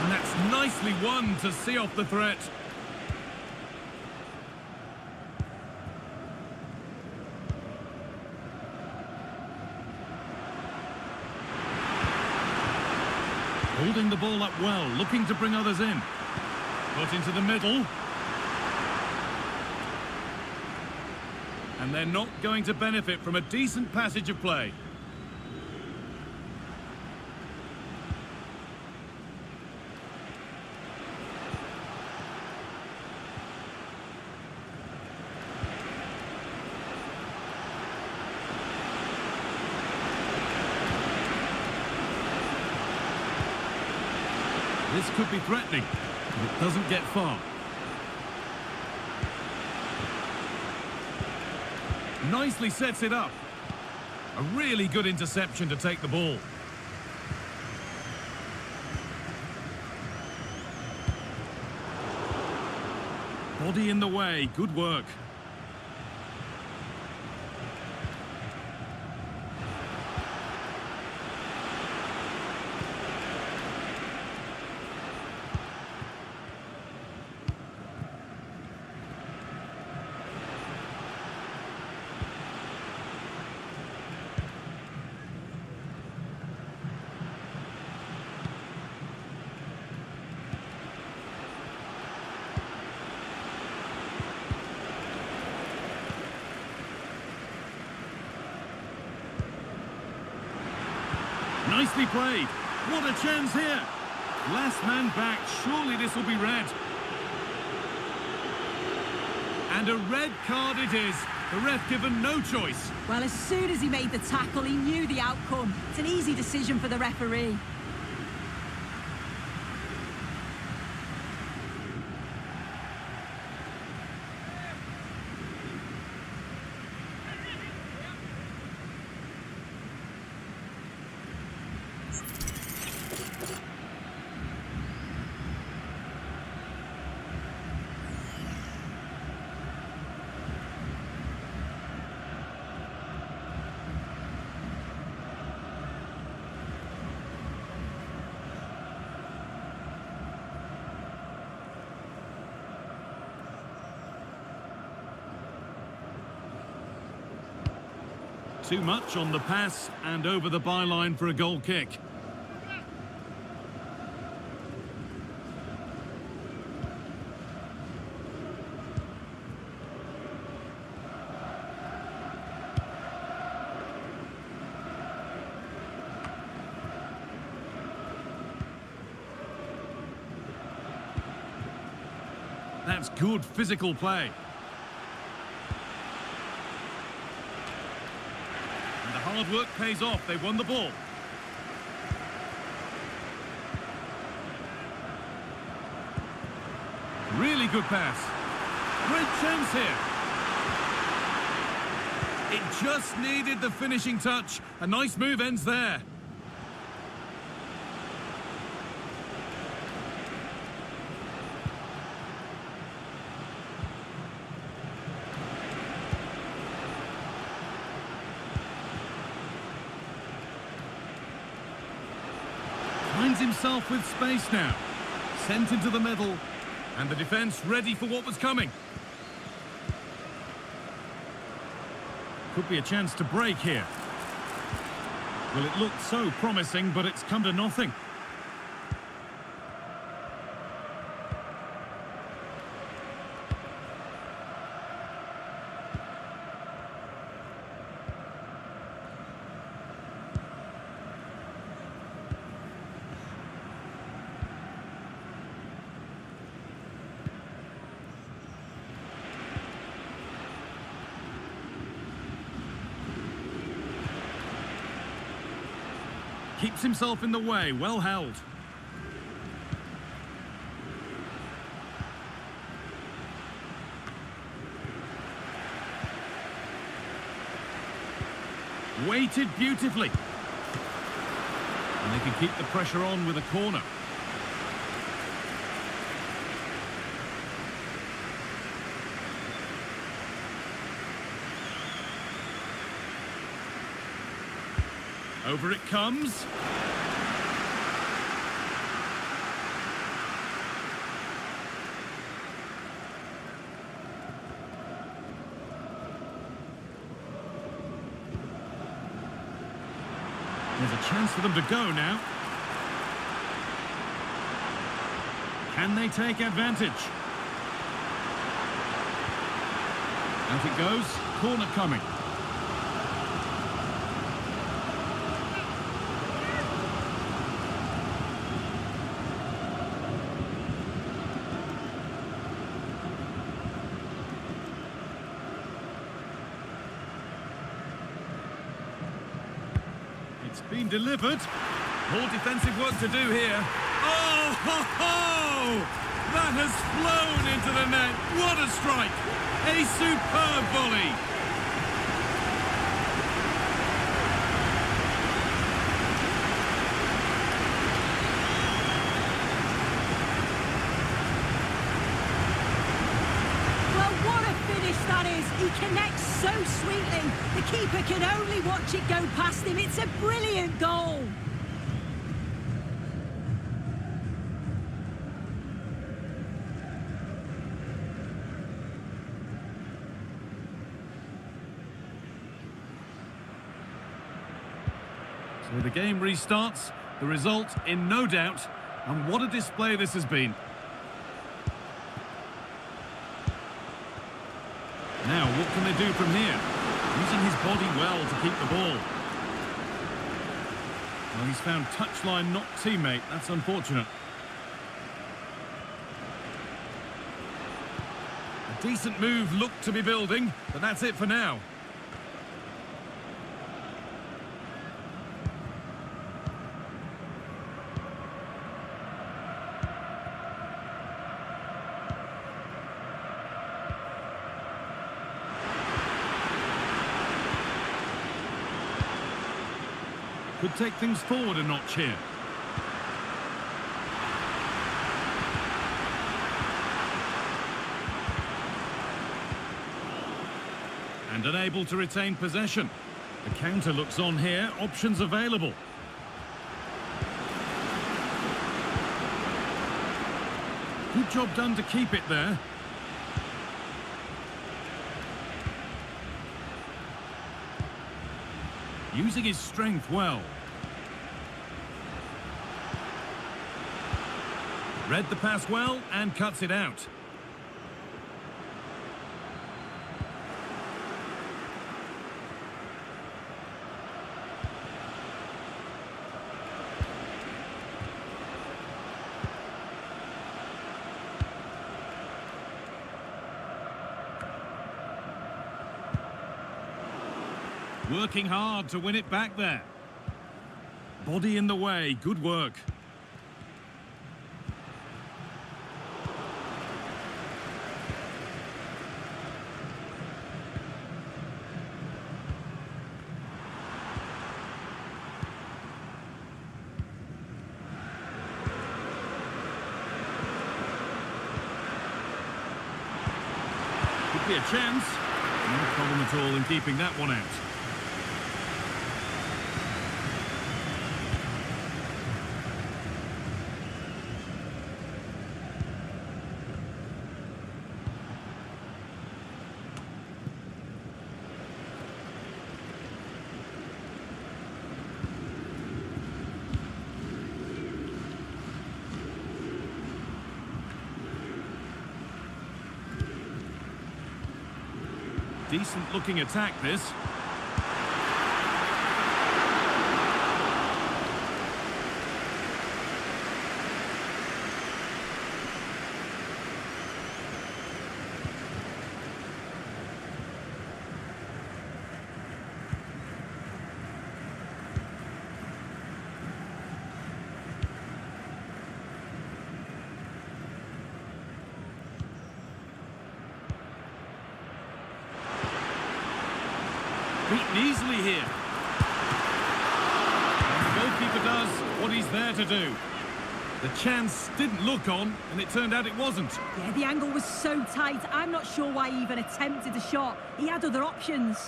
And that's nicely won to see off the threat. Holding the ball up well, looking to bring others in. Put into the middle. And they're not going to benefit from a decent passage of play. This could be threatening, but it doesn't get far. Nicely sets it up. A really good interception to take the ball. Body in the way, good work. Nicely played. What a chance here. Last man back. Surely this will be red. And a red card it is. The ref given no choice. Well, as soon as he made the tackle, he knew the outcome. It's an easy decision for the referee. Too much on the pass and over the byline for a goal kick. That's good physical play. And the hard work pays off. They won the ball. Really good pass. Great chance here. It just needed the finishing touch. A nice move ends there. Finds himself with space now. Sent into the middle. And the defence ready for what was coming. Could be a chance to break here. Well, it looked so promising, but it's come to nothing. Keeps himself in the way, well held. Weighted beautifully. And they can keep the pressure on with a corner. Over it comes. There's a chance for them to go now. Can they take advantage? Out it goes. Corner coming. It's been delivered. More defensive work to do here. Oh, ho, ho! That has flown into the net. What a strike! A superb volley. Well, what a finish that is. He connects so sweetly. The keeper can only watch it go past him. It's a brilliant goal. So the game restarts, the result in no doubt, and what a display this has been. Now, what can they do from here? Using his body well to keep the ball. Well, he's found touchline, not teammate. That's unfortunate. A decent move looked to be building, but that's it for now. Could take things forward a notch here. And unable to retain possession. The counter looks on here, options available. Good job done to keep it there. Using his strength well. Read the pass well and cuts it out. Working hard to win it back there. Body in the way, good work. Could be a chance. No problem at all in keeping that one out. Decent looking attack, this. Beaten easily here. And the goalkeeper does what he's there to do. The chance didn't look on, and it turned out it wasn't. Yeah, the angle was so tight. I'm not sure why he even attempted a shot. He had other options.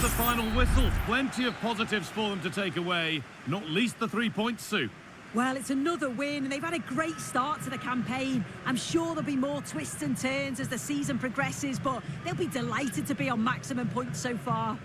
The final whistle. Plenty of positives for them to take away, not least the 3 points, Sue. Well, it's another win, and they've had a great start to the campaign. I'm sure there'll be more twists and turns as the season progresses, but they'll be delighted to be on maximum points so far.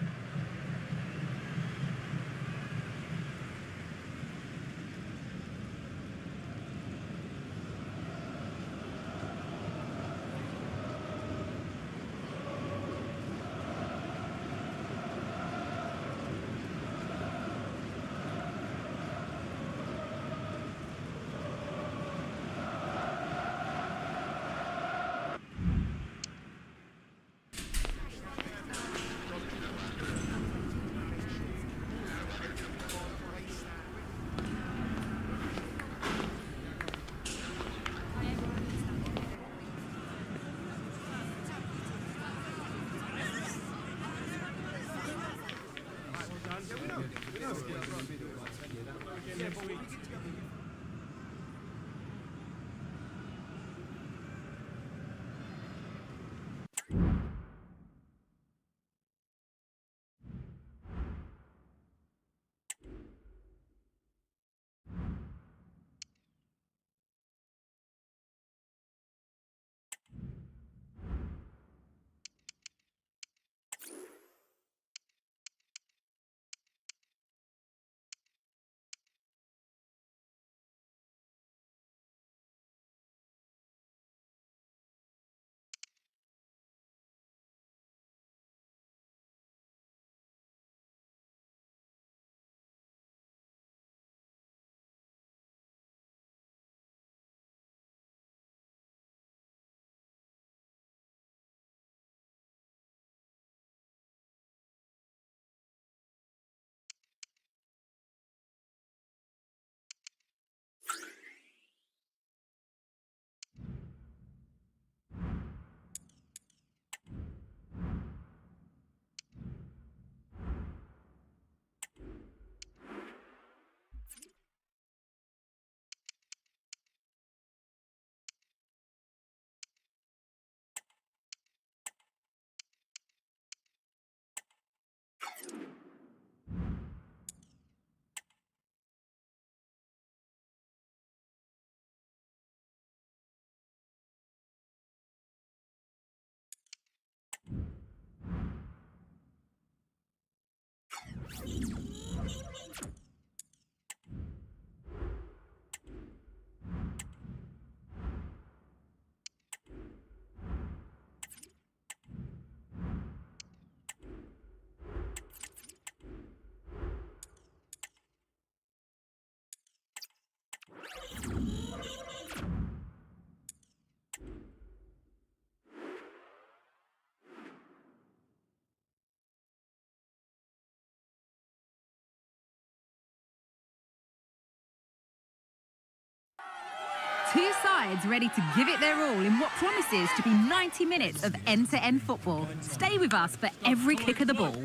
Two sides ready to give it their all in what promises to be 90 minutes of end-to-end football. Stay with us for every kick of the ball.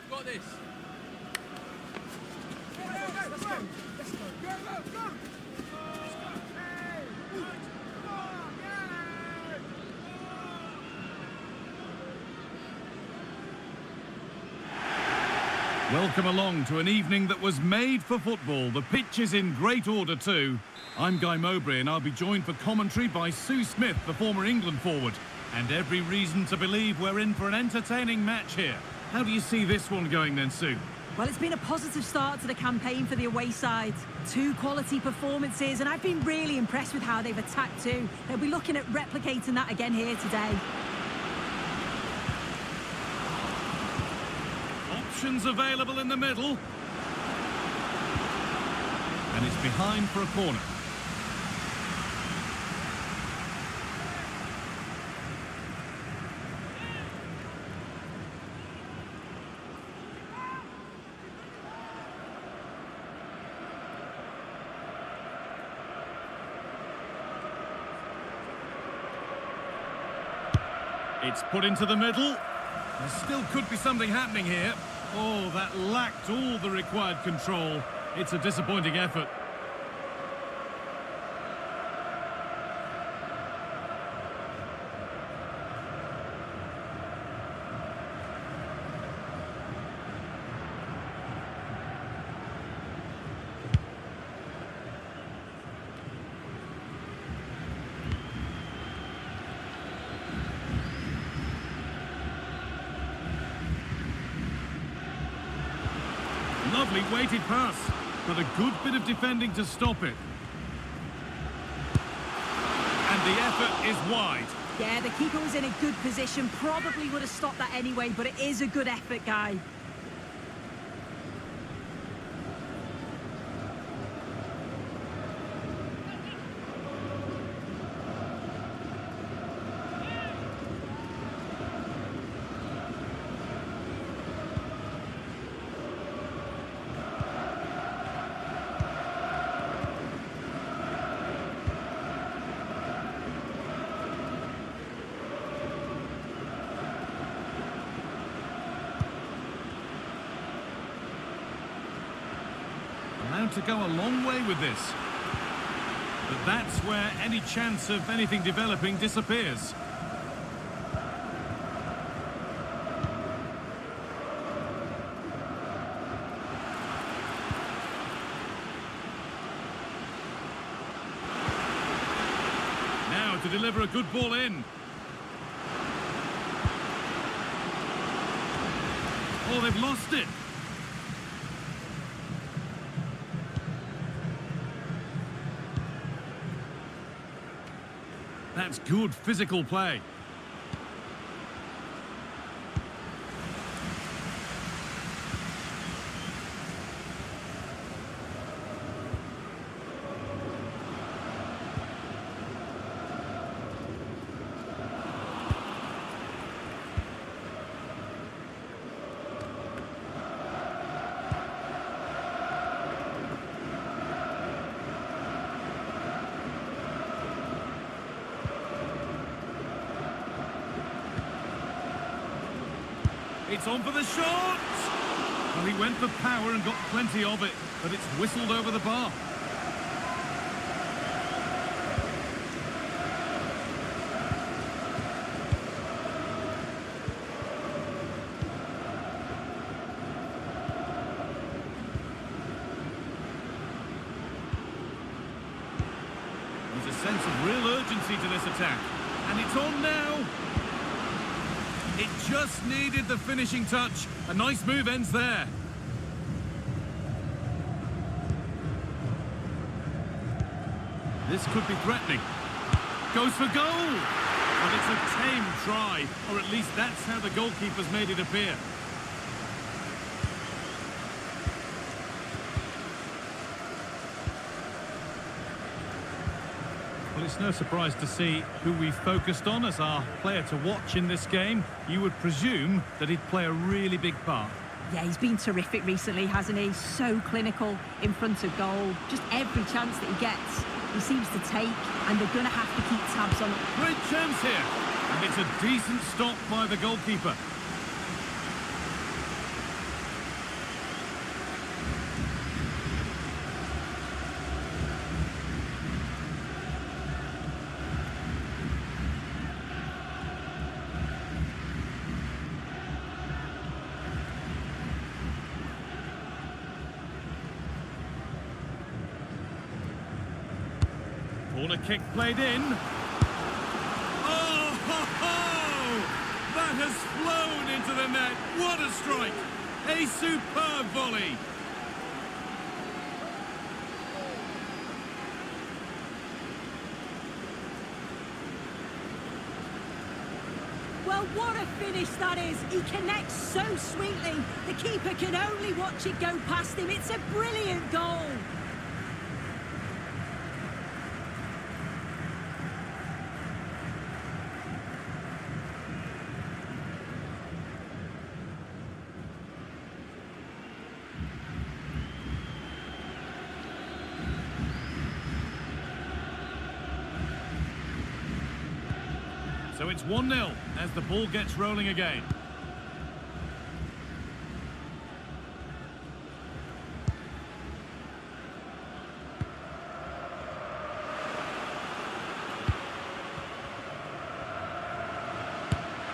Got this. Welcome along to an evening that was made for football. The pitch is in great order too. I'm Guy Mowbray and I'll be joined for commentary by Sue Smith, the former England forward. And every reason to believe we're in for an entertaining match here. How do you see this one going then, Sue? Well, it's been a positive start to the campaign for the away side. Two quality performances, and I've been really impressed with how they've attacked too. They'll be looking at replicating that again here today. Options available in the middle. And it's behind for a corner. It's put into the middle. There still could be something happening here. Oh, that lacked all the required control. It's a disappointing effort. Lovely weighted pass, but a good bit of defending to stop it. And the effort is wide. Yeah, the keeper was in a good position, probably would have stopped that anyway, but it is a good effort, Guy. Allowed to go a long way with this. But that's where any chance of anything developing disappears. Now to deliver a good ball in. Oh, they've lost it. That's good physical play. It's on for the shot! Well, he went for power and got plenty of it, but it's whistled over the bar. Real urgency to this attack. And it's on now. It just needed the finishing touch. A nice move ends there. This could be threatening. Goes for goal. But it's a tame try, or at least that's how the goalkeeper's made it appear. Well, it's no surprise to see who we focused on as our player to watch in this game. You would presume that he'd play a really big part. Yeah, he's been terrific recently, hasn't he? So clinical in front of goal. Just every chance that he gets, he seems to take, and they're going to have to keep tabs on it. Great chance here, and it's a decent stop by the goalkeeper. Corner kick played in. Oh, ho, ho! That has flown into the net. What a strike! A superb volley. Well, what a finish that is. He connects so sweetly. The keeper can only watch it go past him. It's a brilliant goal. So it's 1-0 as the ball gets rolling again.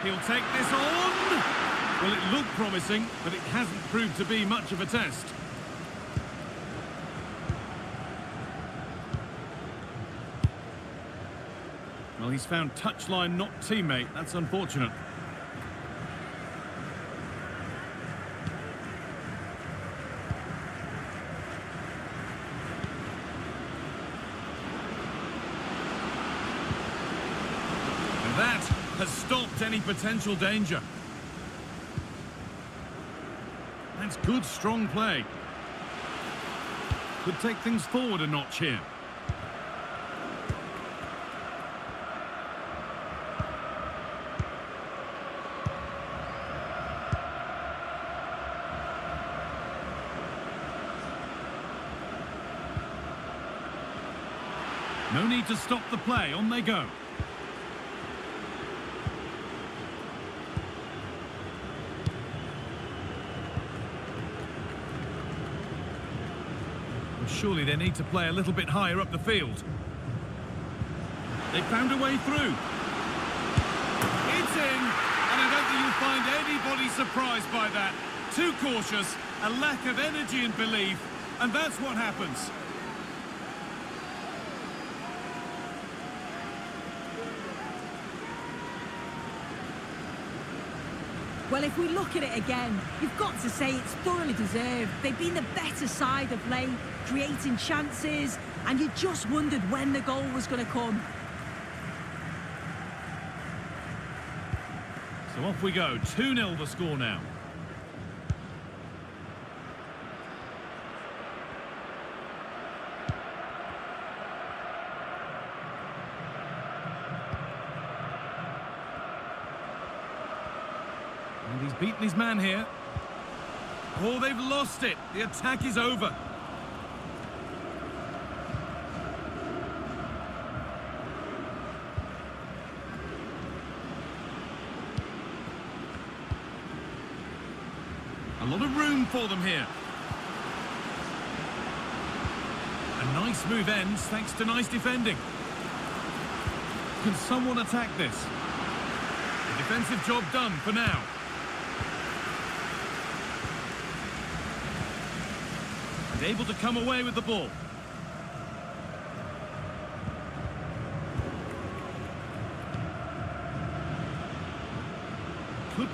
He'll take this on. Well, it looked promising, but it hasn't proved to be much of a test. Well, he's found touchline, not teammate. That's unfortunate. And that has stopped any potential danger. That's good, strong play. Could take things forward a notch here. No need to stop the play, on they go. Well, surely they need to play a little bit higher up the field. They found a way through. It's in, and I don't think you'll find anybody surprised by that. Too cautious, a lack of energy and belief, and that's what happens. Well, if we look at it again, you've got to say it's thoroughly deserved. They've been the better side of late, creating chances, and you just wondered when the goal was going to come. So off we go, 2-0 the score now. And he's beaten his man here. Oh, they've lost it. The attack is over. A lot of room for them here. A nice move ends thanks to nice defending. Can someone attack this? The defensive job done for now. And able to come away with the ball.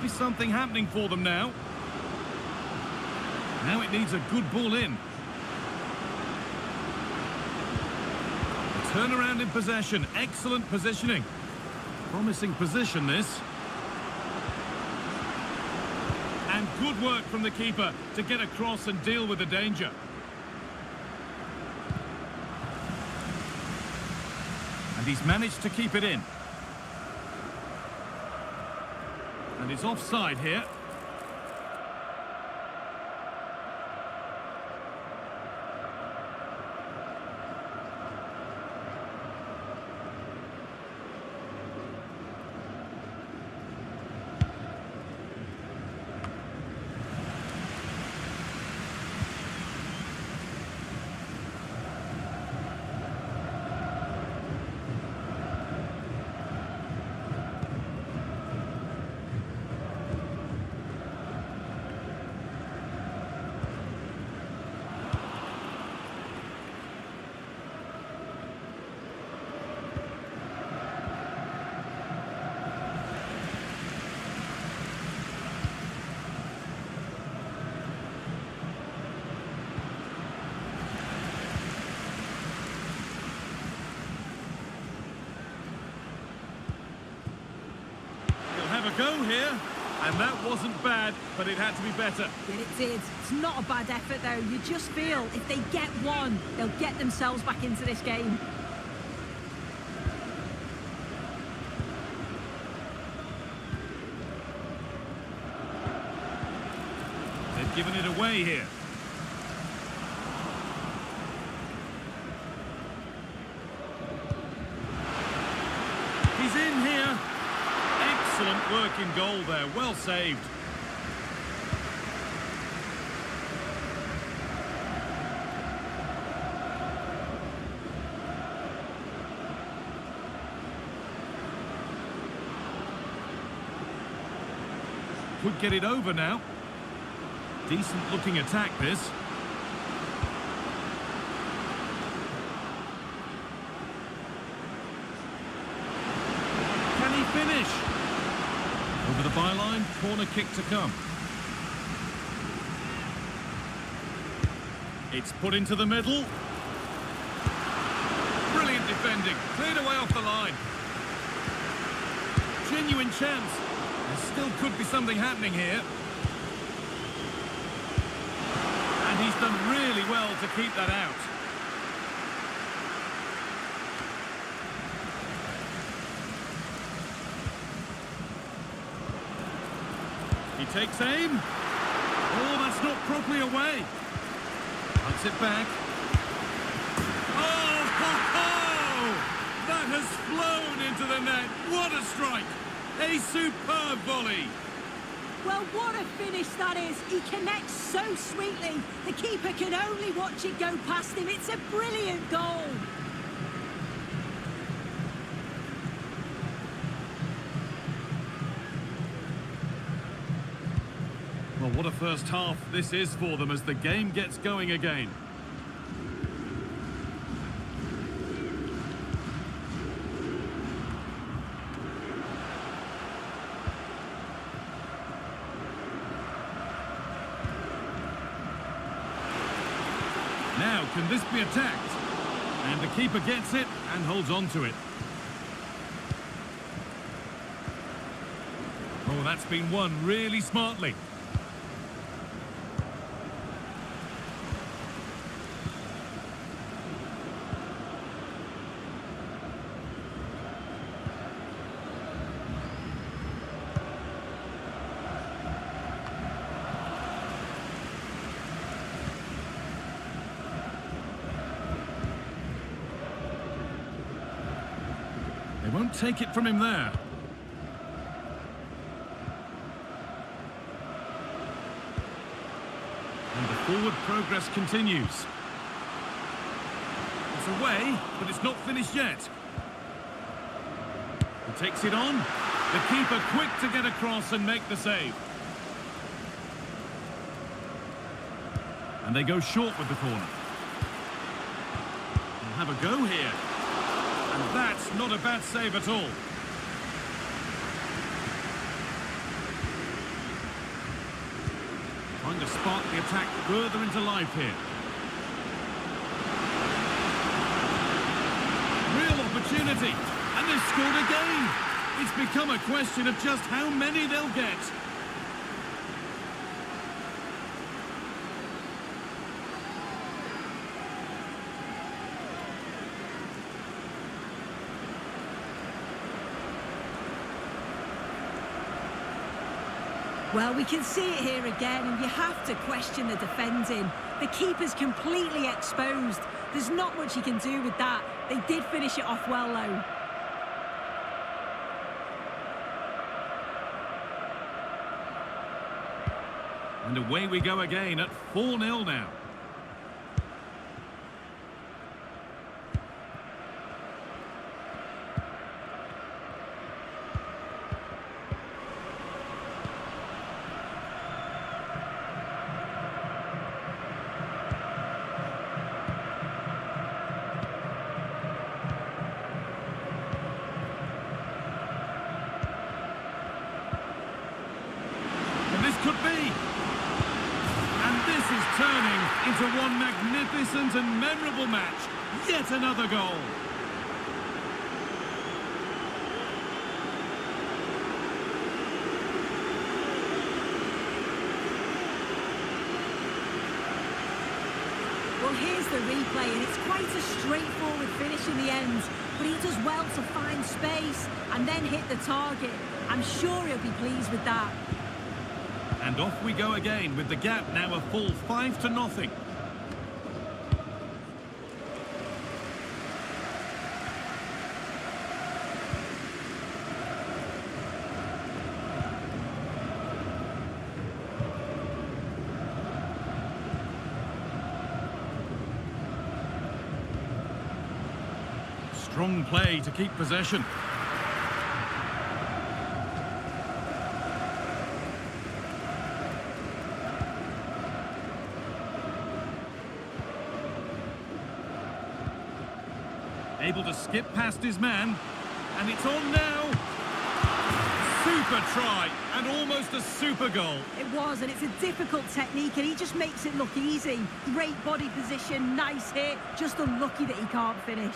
be something happening for them now. Now it needs a good ball in. A turnaround in possession. Excellent positioning. Promising position, this. And good work from the keeper to get across and deal with the danger. And he's managed to keep it in. And it's offside here. Have a go here, and that wasn't bad, but it had to be better. Yeah, it did. It's not a bad effort, though. You just feel if they get one, they'll get themselves back into this game. They've given it away here. He's in here. Excellent work in goal there, well saved. Could get it over now. Decent looking attack, this. Can he finish? Over the byline, corner kick to come. It's put into the middle. Brilliant defending, cleared away off the line. Genuine chance. There still could be something happening here. And he's done really well to keep that out. He takes aim. Oh, that's not properly away. Puts it back. Oh, ho, ho! That has flown into the net. What a strike. A superb volley. Well, what a finish that is. He connects so sweetly. The keeper can only watch it go past him. It's a brilliant goal. Well, what a first half this is for them as the game gets going again. Now, can this be attacked? And the keeper gets it and holds on to it. Oh, that's been won really smartly. They won't take it from him there. And the forward progress continues. It's away, but it's not finished yet. He takes it on. The keeper quick to get across and make the save. And they go short with the corner. They'll have a go here. And that's not a bad save at all. spark the attack further into life here. Real opportunity, and they've scored again. It's become a question of just how many they'll get. Well, we can see it here again, and you have to question the defending. The keeper's completely exposed. There's not much he can do with that. They did finish it off well, though. And away we go again at 4-0 now. Could be. And this is turning into one magnificent and memorable match. Yet another goal. Well, here's the replay, and it's quite a straightforward finish in the end. But he does well to find space and then hit the target. I'm sure he'll be pleased with that. And off we go again with the gap now a full 5-0. Strong play to keep possession. Able to skip past his man, and it's on now. Super try, and almost a super goal. It was, and it's a difficult technique, and he just makes it look easy. Great body position, nice hit, just unlucky that he can't finish.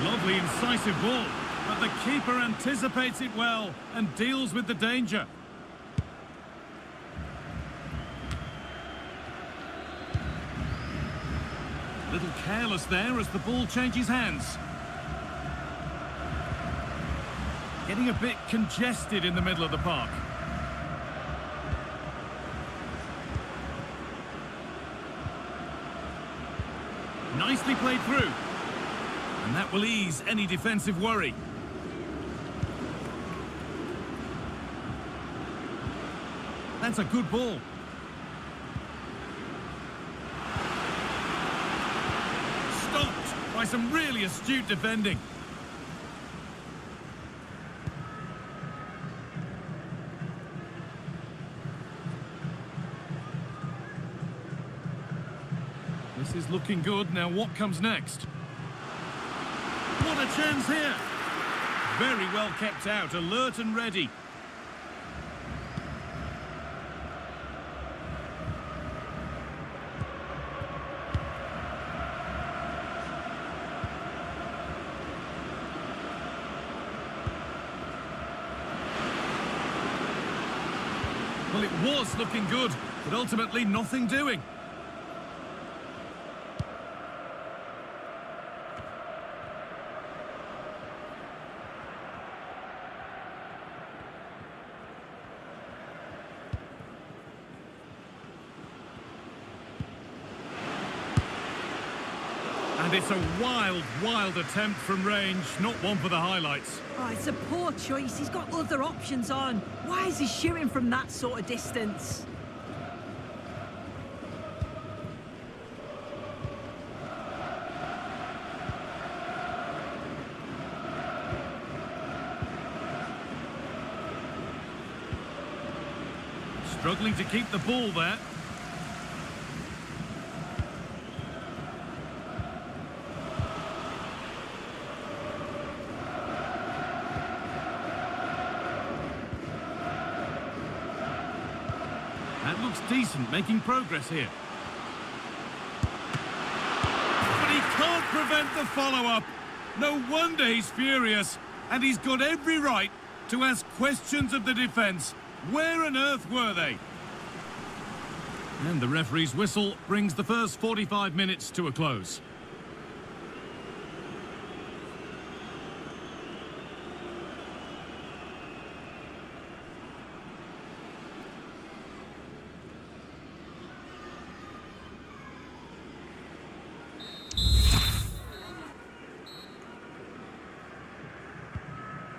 Lovely incisive ball, but the keeper anticipates it well and deals with the danger. A little careless there as the ball changes hands. Getting a bit congested in the middle of the park. Nicely played through. And that will ease any defensive worry. That's a good ball. Stopped by some really astute defending. This is looking good. Now what comes next? What a chance here. Very well kept out, alert and ready. Well, it was looking good, but ultimately nothing doing. And it's a wild, wild attempt from range, not one for the highlights. Oh, it's a poor choice. He's got other options on. Why is he shooting from that sort of distance? Struggling to keep the ball there. decent, making progress here. But he can't prevent the follow-up. No wonder he's furious, and he's got every right to ask questions of the defence. Where on earth were they? And the referee's whistle brings the first 45 minutes to a close.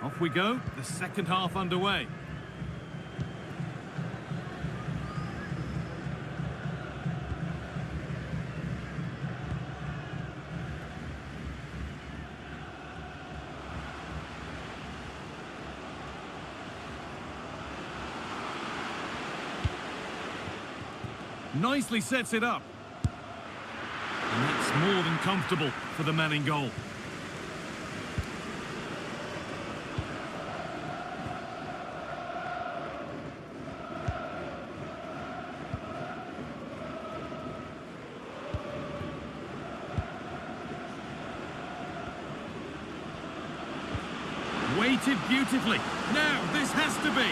Off we go, the second half underway. Nicely sets it up. And that's more than comfortable for the man in goal. Weighted beautifully. Now this has to be.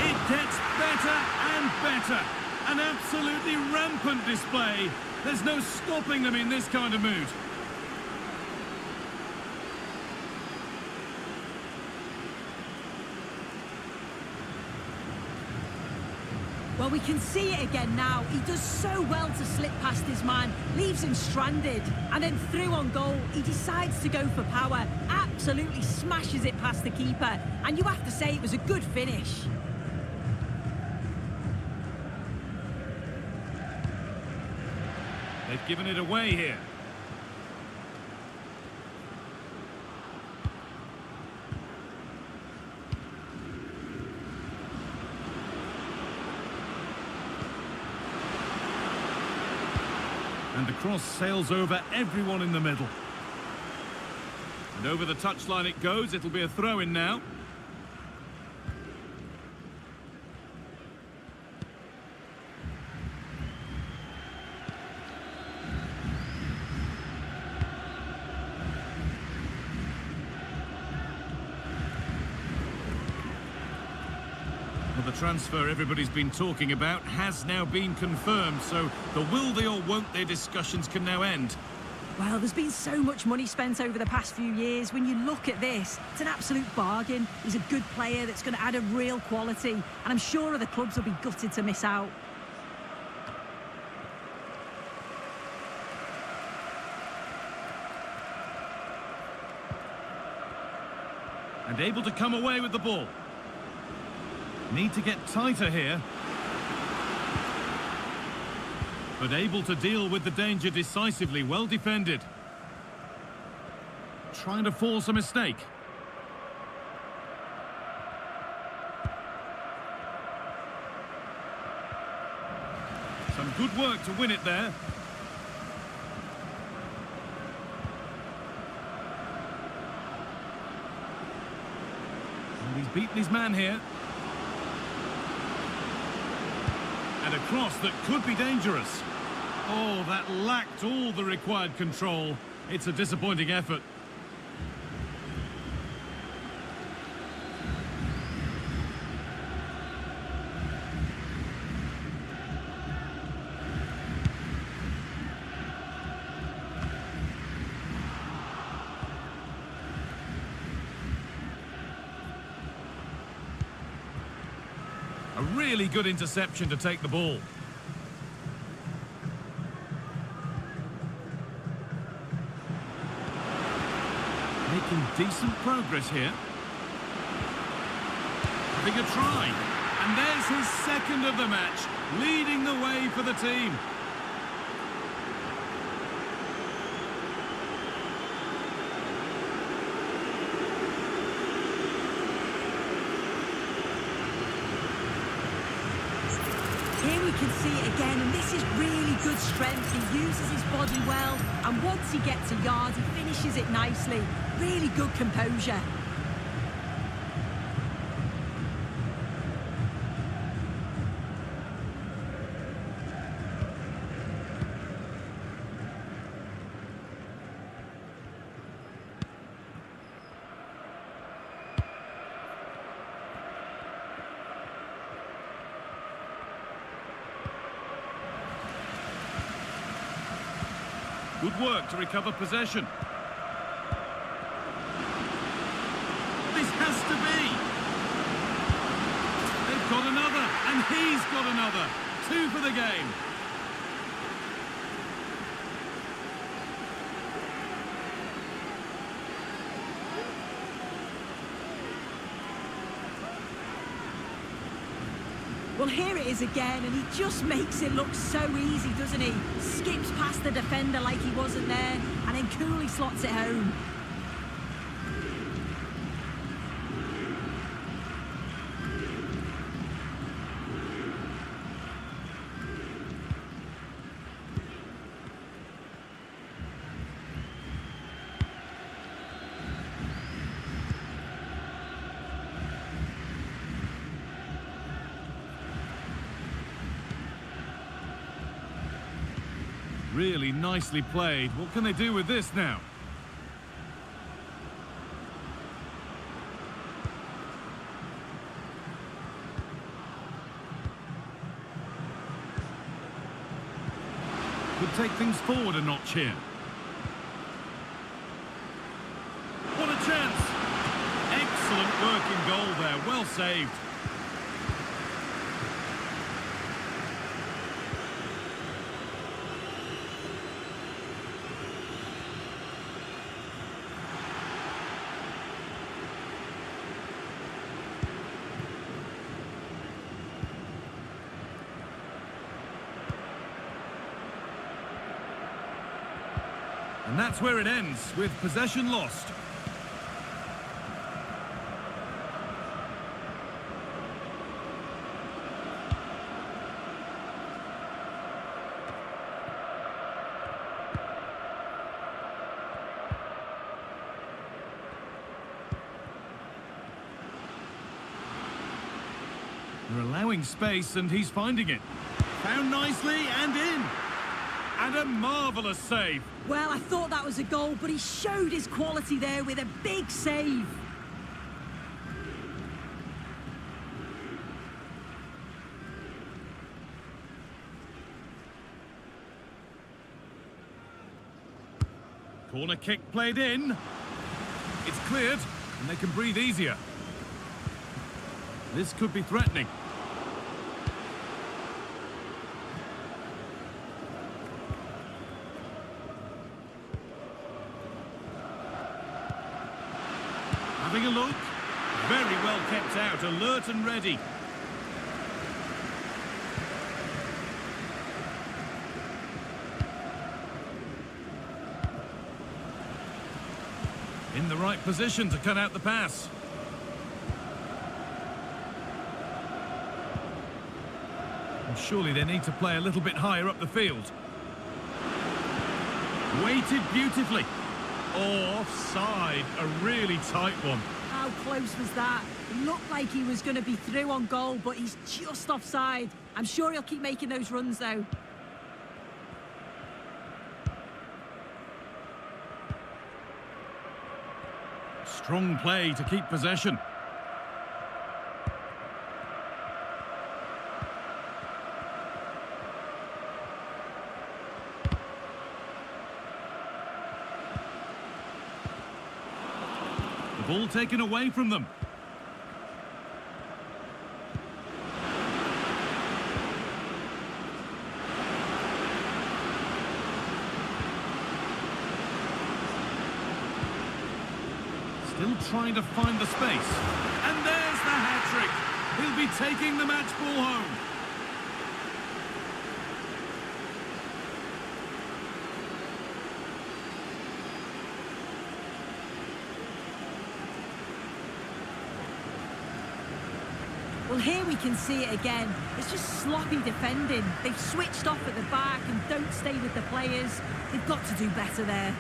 It gets better and better. An absolutely rampant display. There's no stopping them in this kind of mood. Well, we can see it again now. He does so well to slip past his man, leaves him stranded, and then through on goal, he decides to go for power, absolutely smashes it past the keeper, and you have to say it was a good finish. They've given it away here. And the cross sails over everyone in the middle. And over the touchline it goes. It'll be a throw-in now. The transfer everybody's been talking about has now been confirmed, so the will they or won't they discussions can now end. Well, there's been so much money spent over the past few years. When you look at this, it's an absolute bargain. He's a good player that's going to add a real quality, and I'm sure other clubs will be gutted to miss out. And able to come away with the ball. Need to get tighter here. But able to deal with the danger decisively, well defended. Trying to force a mistake. Some good work to win it there. And he's beaten his man here. And a cross that could be dangerous. Oh, that lacked all the required control. It's a disappointing effort. A really good interception to take the ball. Making decent progress here. Having a try. And there's his second of the match, leading the way for the team. Here we can see it again, and this is really good strength. He uses his body well, and once he gets a yard, he finishes it nicely. Really good composure. Good work to recover possession. This has to be. They've got another, and he's got another. 2 for the game. Well, here it is again, and he just makes it look so easy, doesn't he? Skips past the defender like he wasn't there, and then coolly slots it home. Really nicely played. What can they do with this now? Could take things forward a notch here. What a chance! Excellent work in goal there. Well saved. And that's where it ends, with possession lost. They're allowing space, and he's finding it. Found nicely, and in. And a marvellous save. Well, I thought that was a goal, but he showed his quality there with a big save. Corner kick played in. It's cleared, and they can breathe easier. This could be threatening. Having a look. Very well kept out, alert and ready. In the right position to cut out the pass. And surely they need to play a little bit higher up the field. Weighted beautifully. Oh, offside. A really tight one. How close was that? It looked like he was going to be through on goal, but he's just offside. I'm sure he'll keep making those runs, though. Strong play to keep possession. The ball taken away from them. Still trying to find the space. And there's the hat-trick. He'll be taking the match ball home. Well, here we can see it again. It's just sloppy defending. They've switched off at the back and don't stay with the players. They've got to do better there.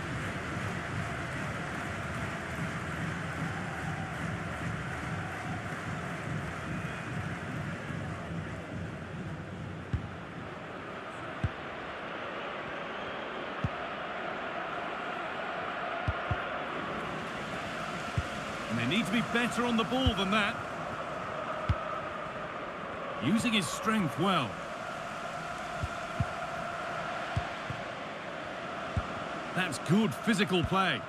And they need to be better on the ball than that. Using his strength well. That's good physical play.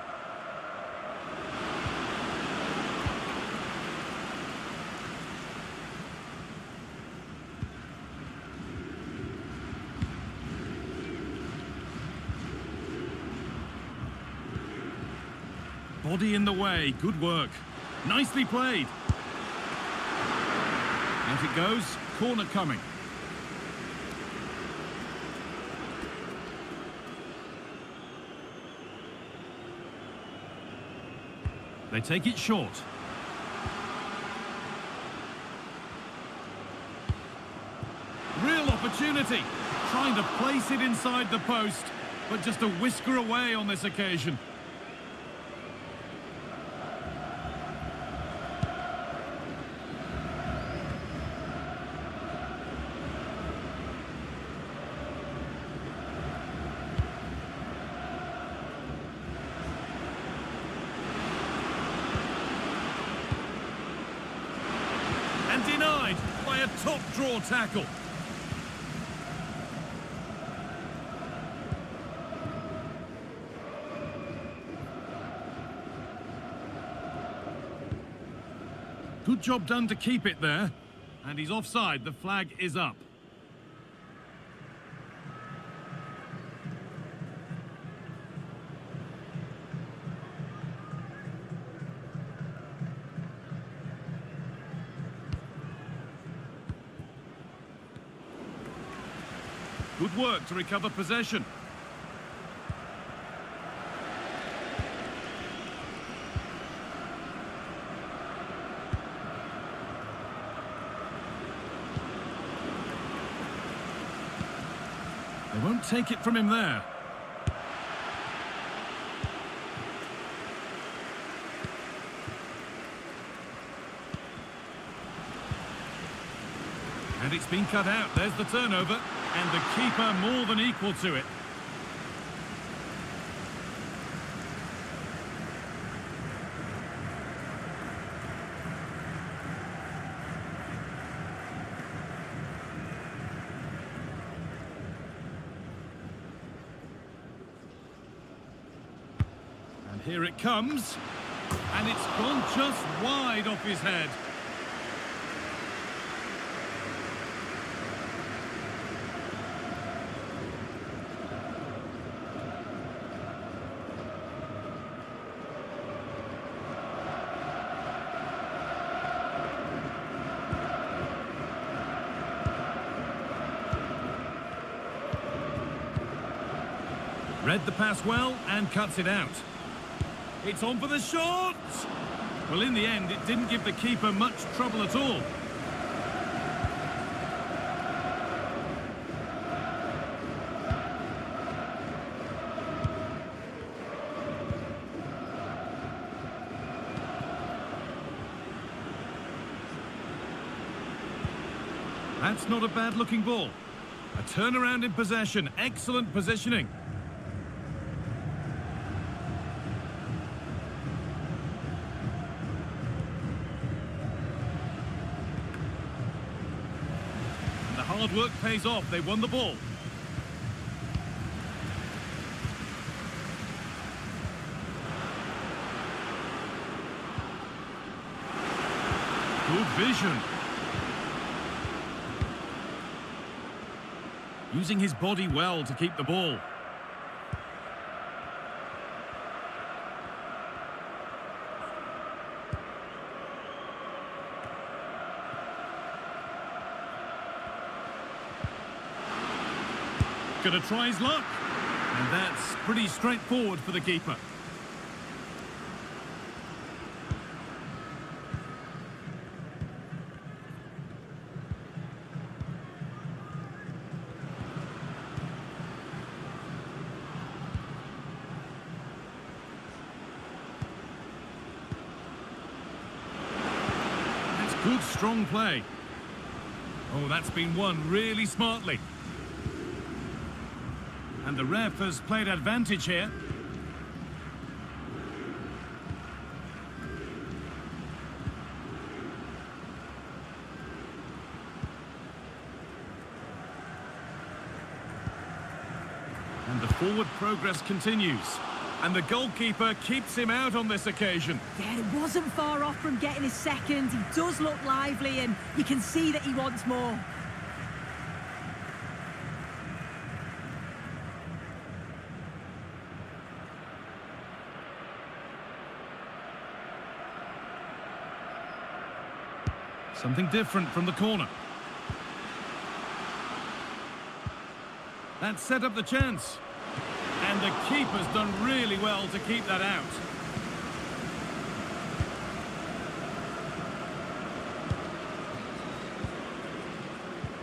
Body in the way, good work. Nicely played. Out it goes, corner coming. They take it short. Real opportunity. Trying to place it inside the post, but just a whisker away on this occasion. And denied by a top draw tackle. Good job done to keep it there. And he's offside, the flag is up. Good work to recover possession. They won't take it from him there. And it's been cut out. There's the turnover. And the keeper more than equal to it. And here it comes. And it's gone just wide off his head. Read the pass well and cuts it out. It's on for the shot! Well, in the end, it didn't give the keeper much trouble at all. That's not a bad-looking ball. A turnaround in possession. Excellent positioning. Hard work pays off. They won the ball. Good vision. Using his body well to keep the ball. Going to try his luck. And that's pretty straightforward for the keeper. That's good, strong play. Oh, that's been won really smartly. And the ref has played advantage here. And the Forward progress continues. And the goalkeeper keeps him out on this occasion. Yeah, it wasn't far off from getting his second. He does look lively and you can see that he wants more. Something different from the corner. That set up the chance. And the keeper's done really well to keep that out.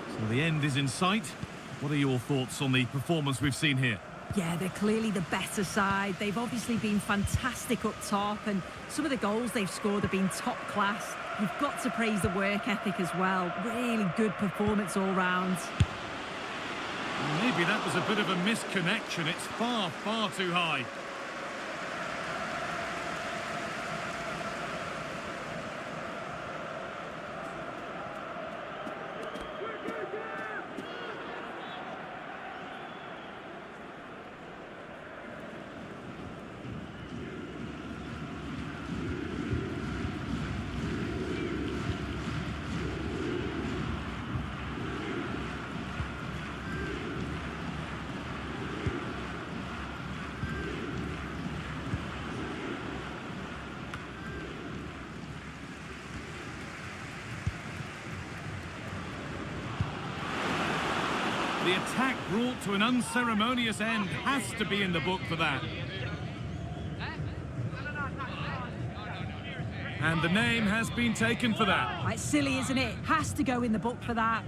So the end is in sight. What are your thoughts on the performance we've seen here? Yeah, they're clearly the better side. They've obviously been fantastic up top, and some of the goals they've scored have been top class. You've got to praise the work ethic as well. Really good performance all round. Maybe that was a bit of a misconnection. It's far, far too high. The attack brought to an unceremonious end has to be in the book for that. And the name has been taken for that. It's silly, isn't it? Has to go in the book for that.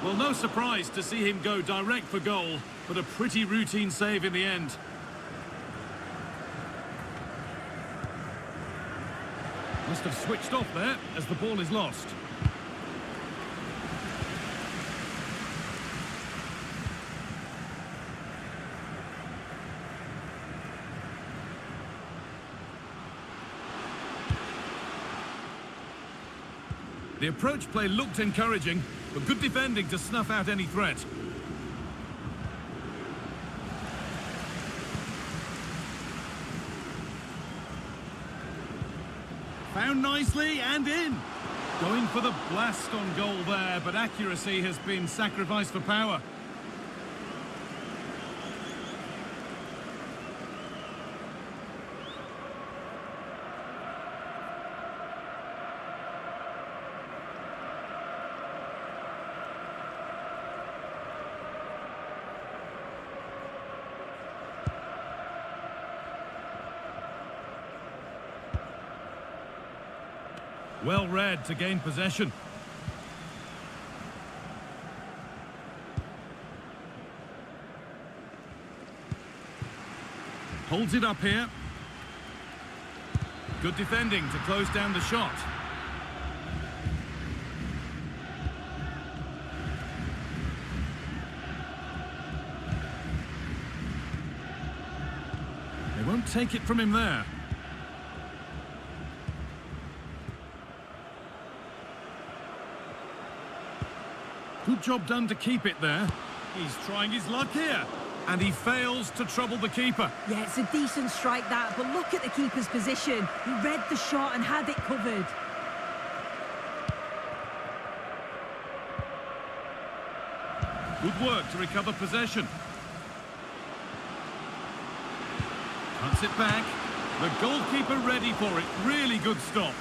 Well, no surprise to see him go direct for goal, but a pretty routine save in the end. Must have switched off there as the ball is lost. The approach play looked encouraging, but good defending to snuff out any threat. Found nicely and in. Going for the blast on goal there, but accuracy has been sacrificed for power. Well read to gain possession. Holds it up here. Good defending to close down the shot. They won't take it from him there. Good job done to keep it there. He's trying his luck here. And he fails to trouble the keeper. Yeah, it's a decent strike that, but look at the keeper's position. He read the shot and had it covered. Good work to recover possession. Cuts it back. The goalkeeper ready for it. Really good stop.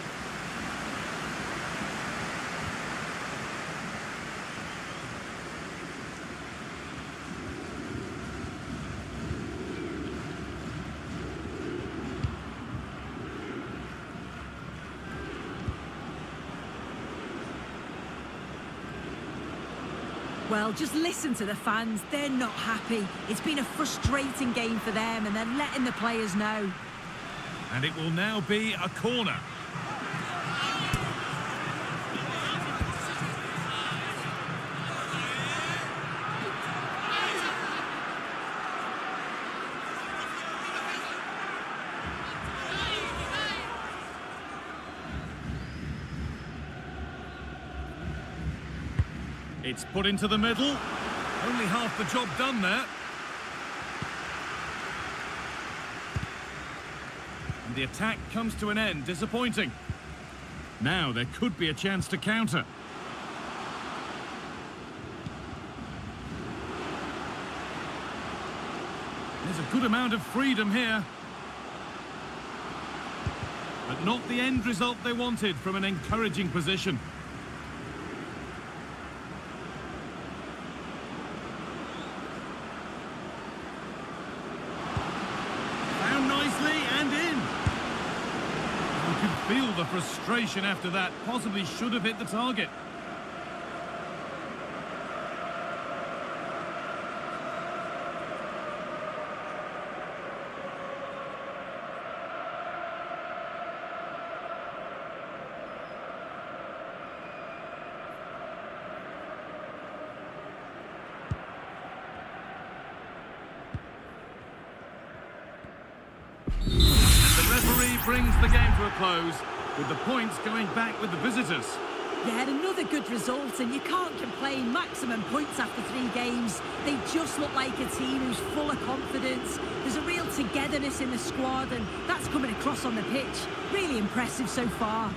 Well, just listen to the fans. They're not happy. It's been a frustrating game for them, and they're letting the players know. And it will now be a corner. It's put into the middle. Only half the job done there. And the attack comes to an end. Disappointing. Now there could be a chance to counter. There's a good amount of freedom here. But not the end result they wanted from an encouraging position. Feel the frustration after that. Possibly should have hit the target. Brings the game to a close, with the points going back with the visitors. They had another good result, and you can't complain. Maximum points after 3 games. They just look like a team who's full of confidence. There's a real togetherness in the squad, and that's coming across on the pitch. Really impressive so far.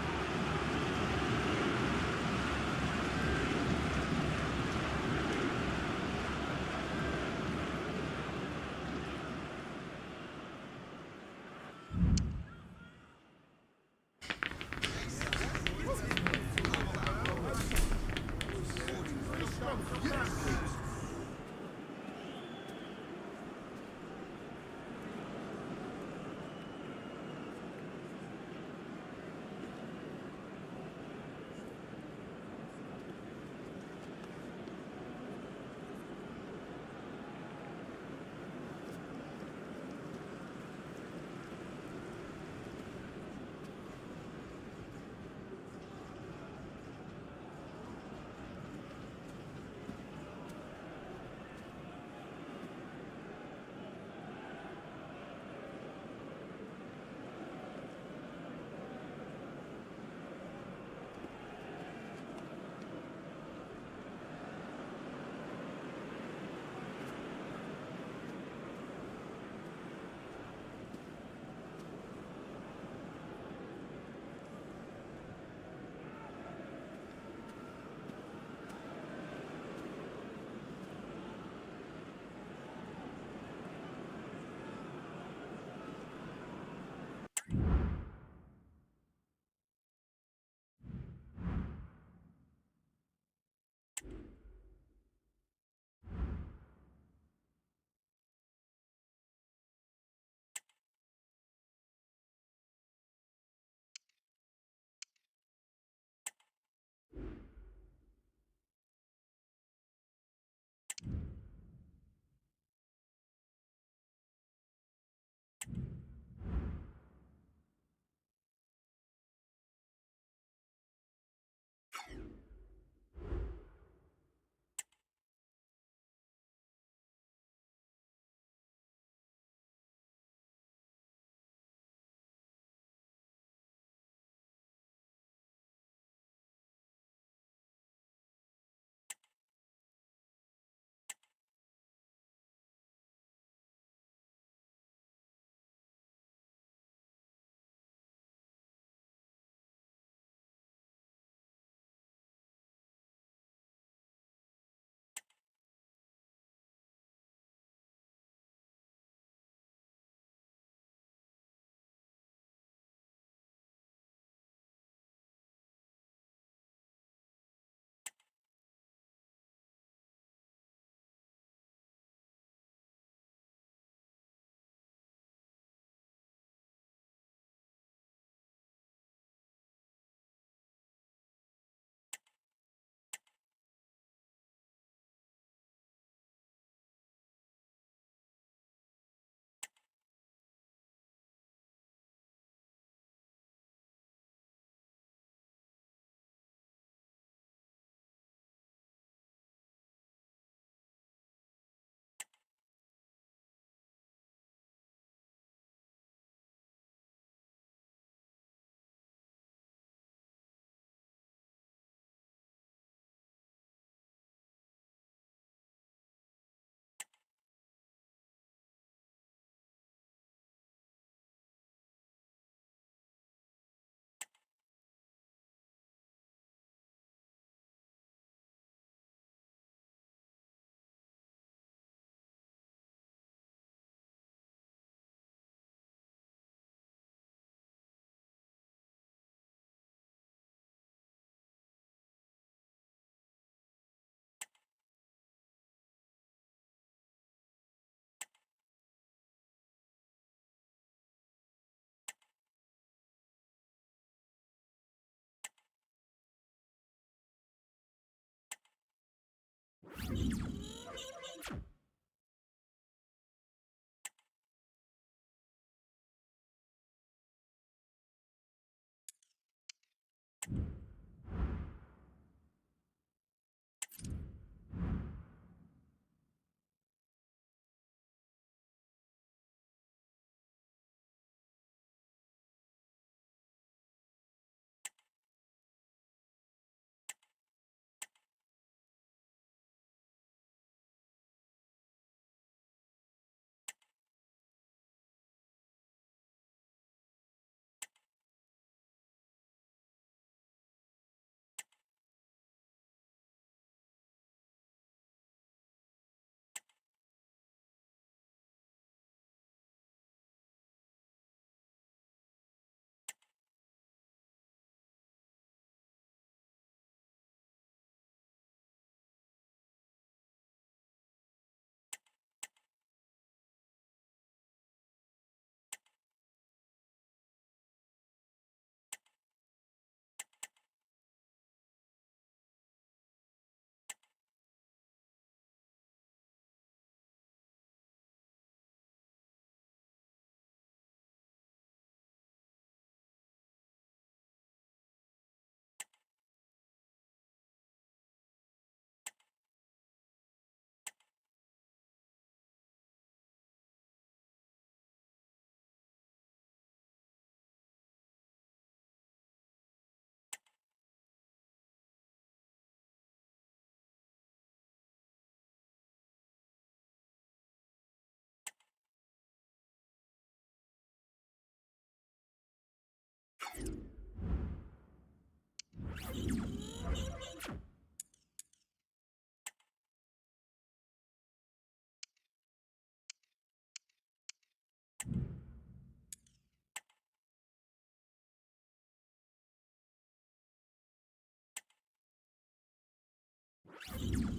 it.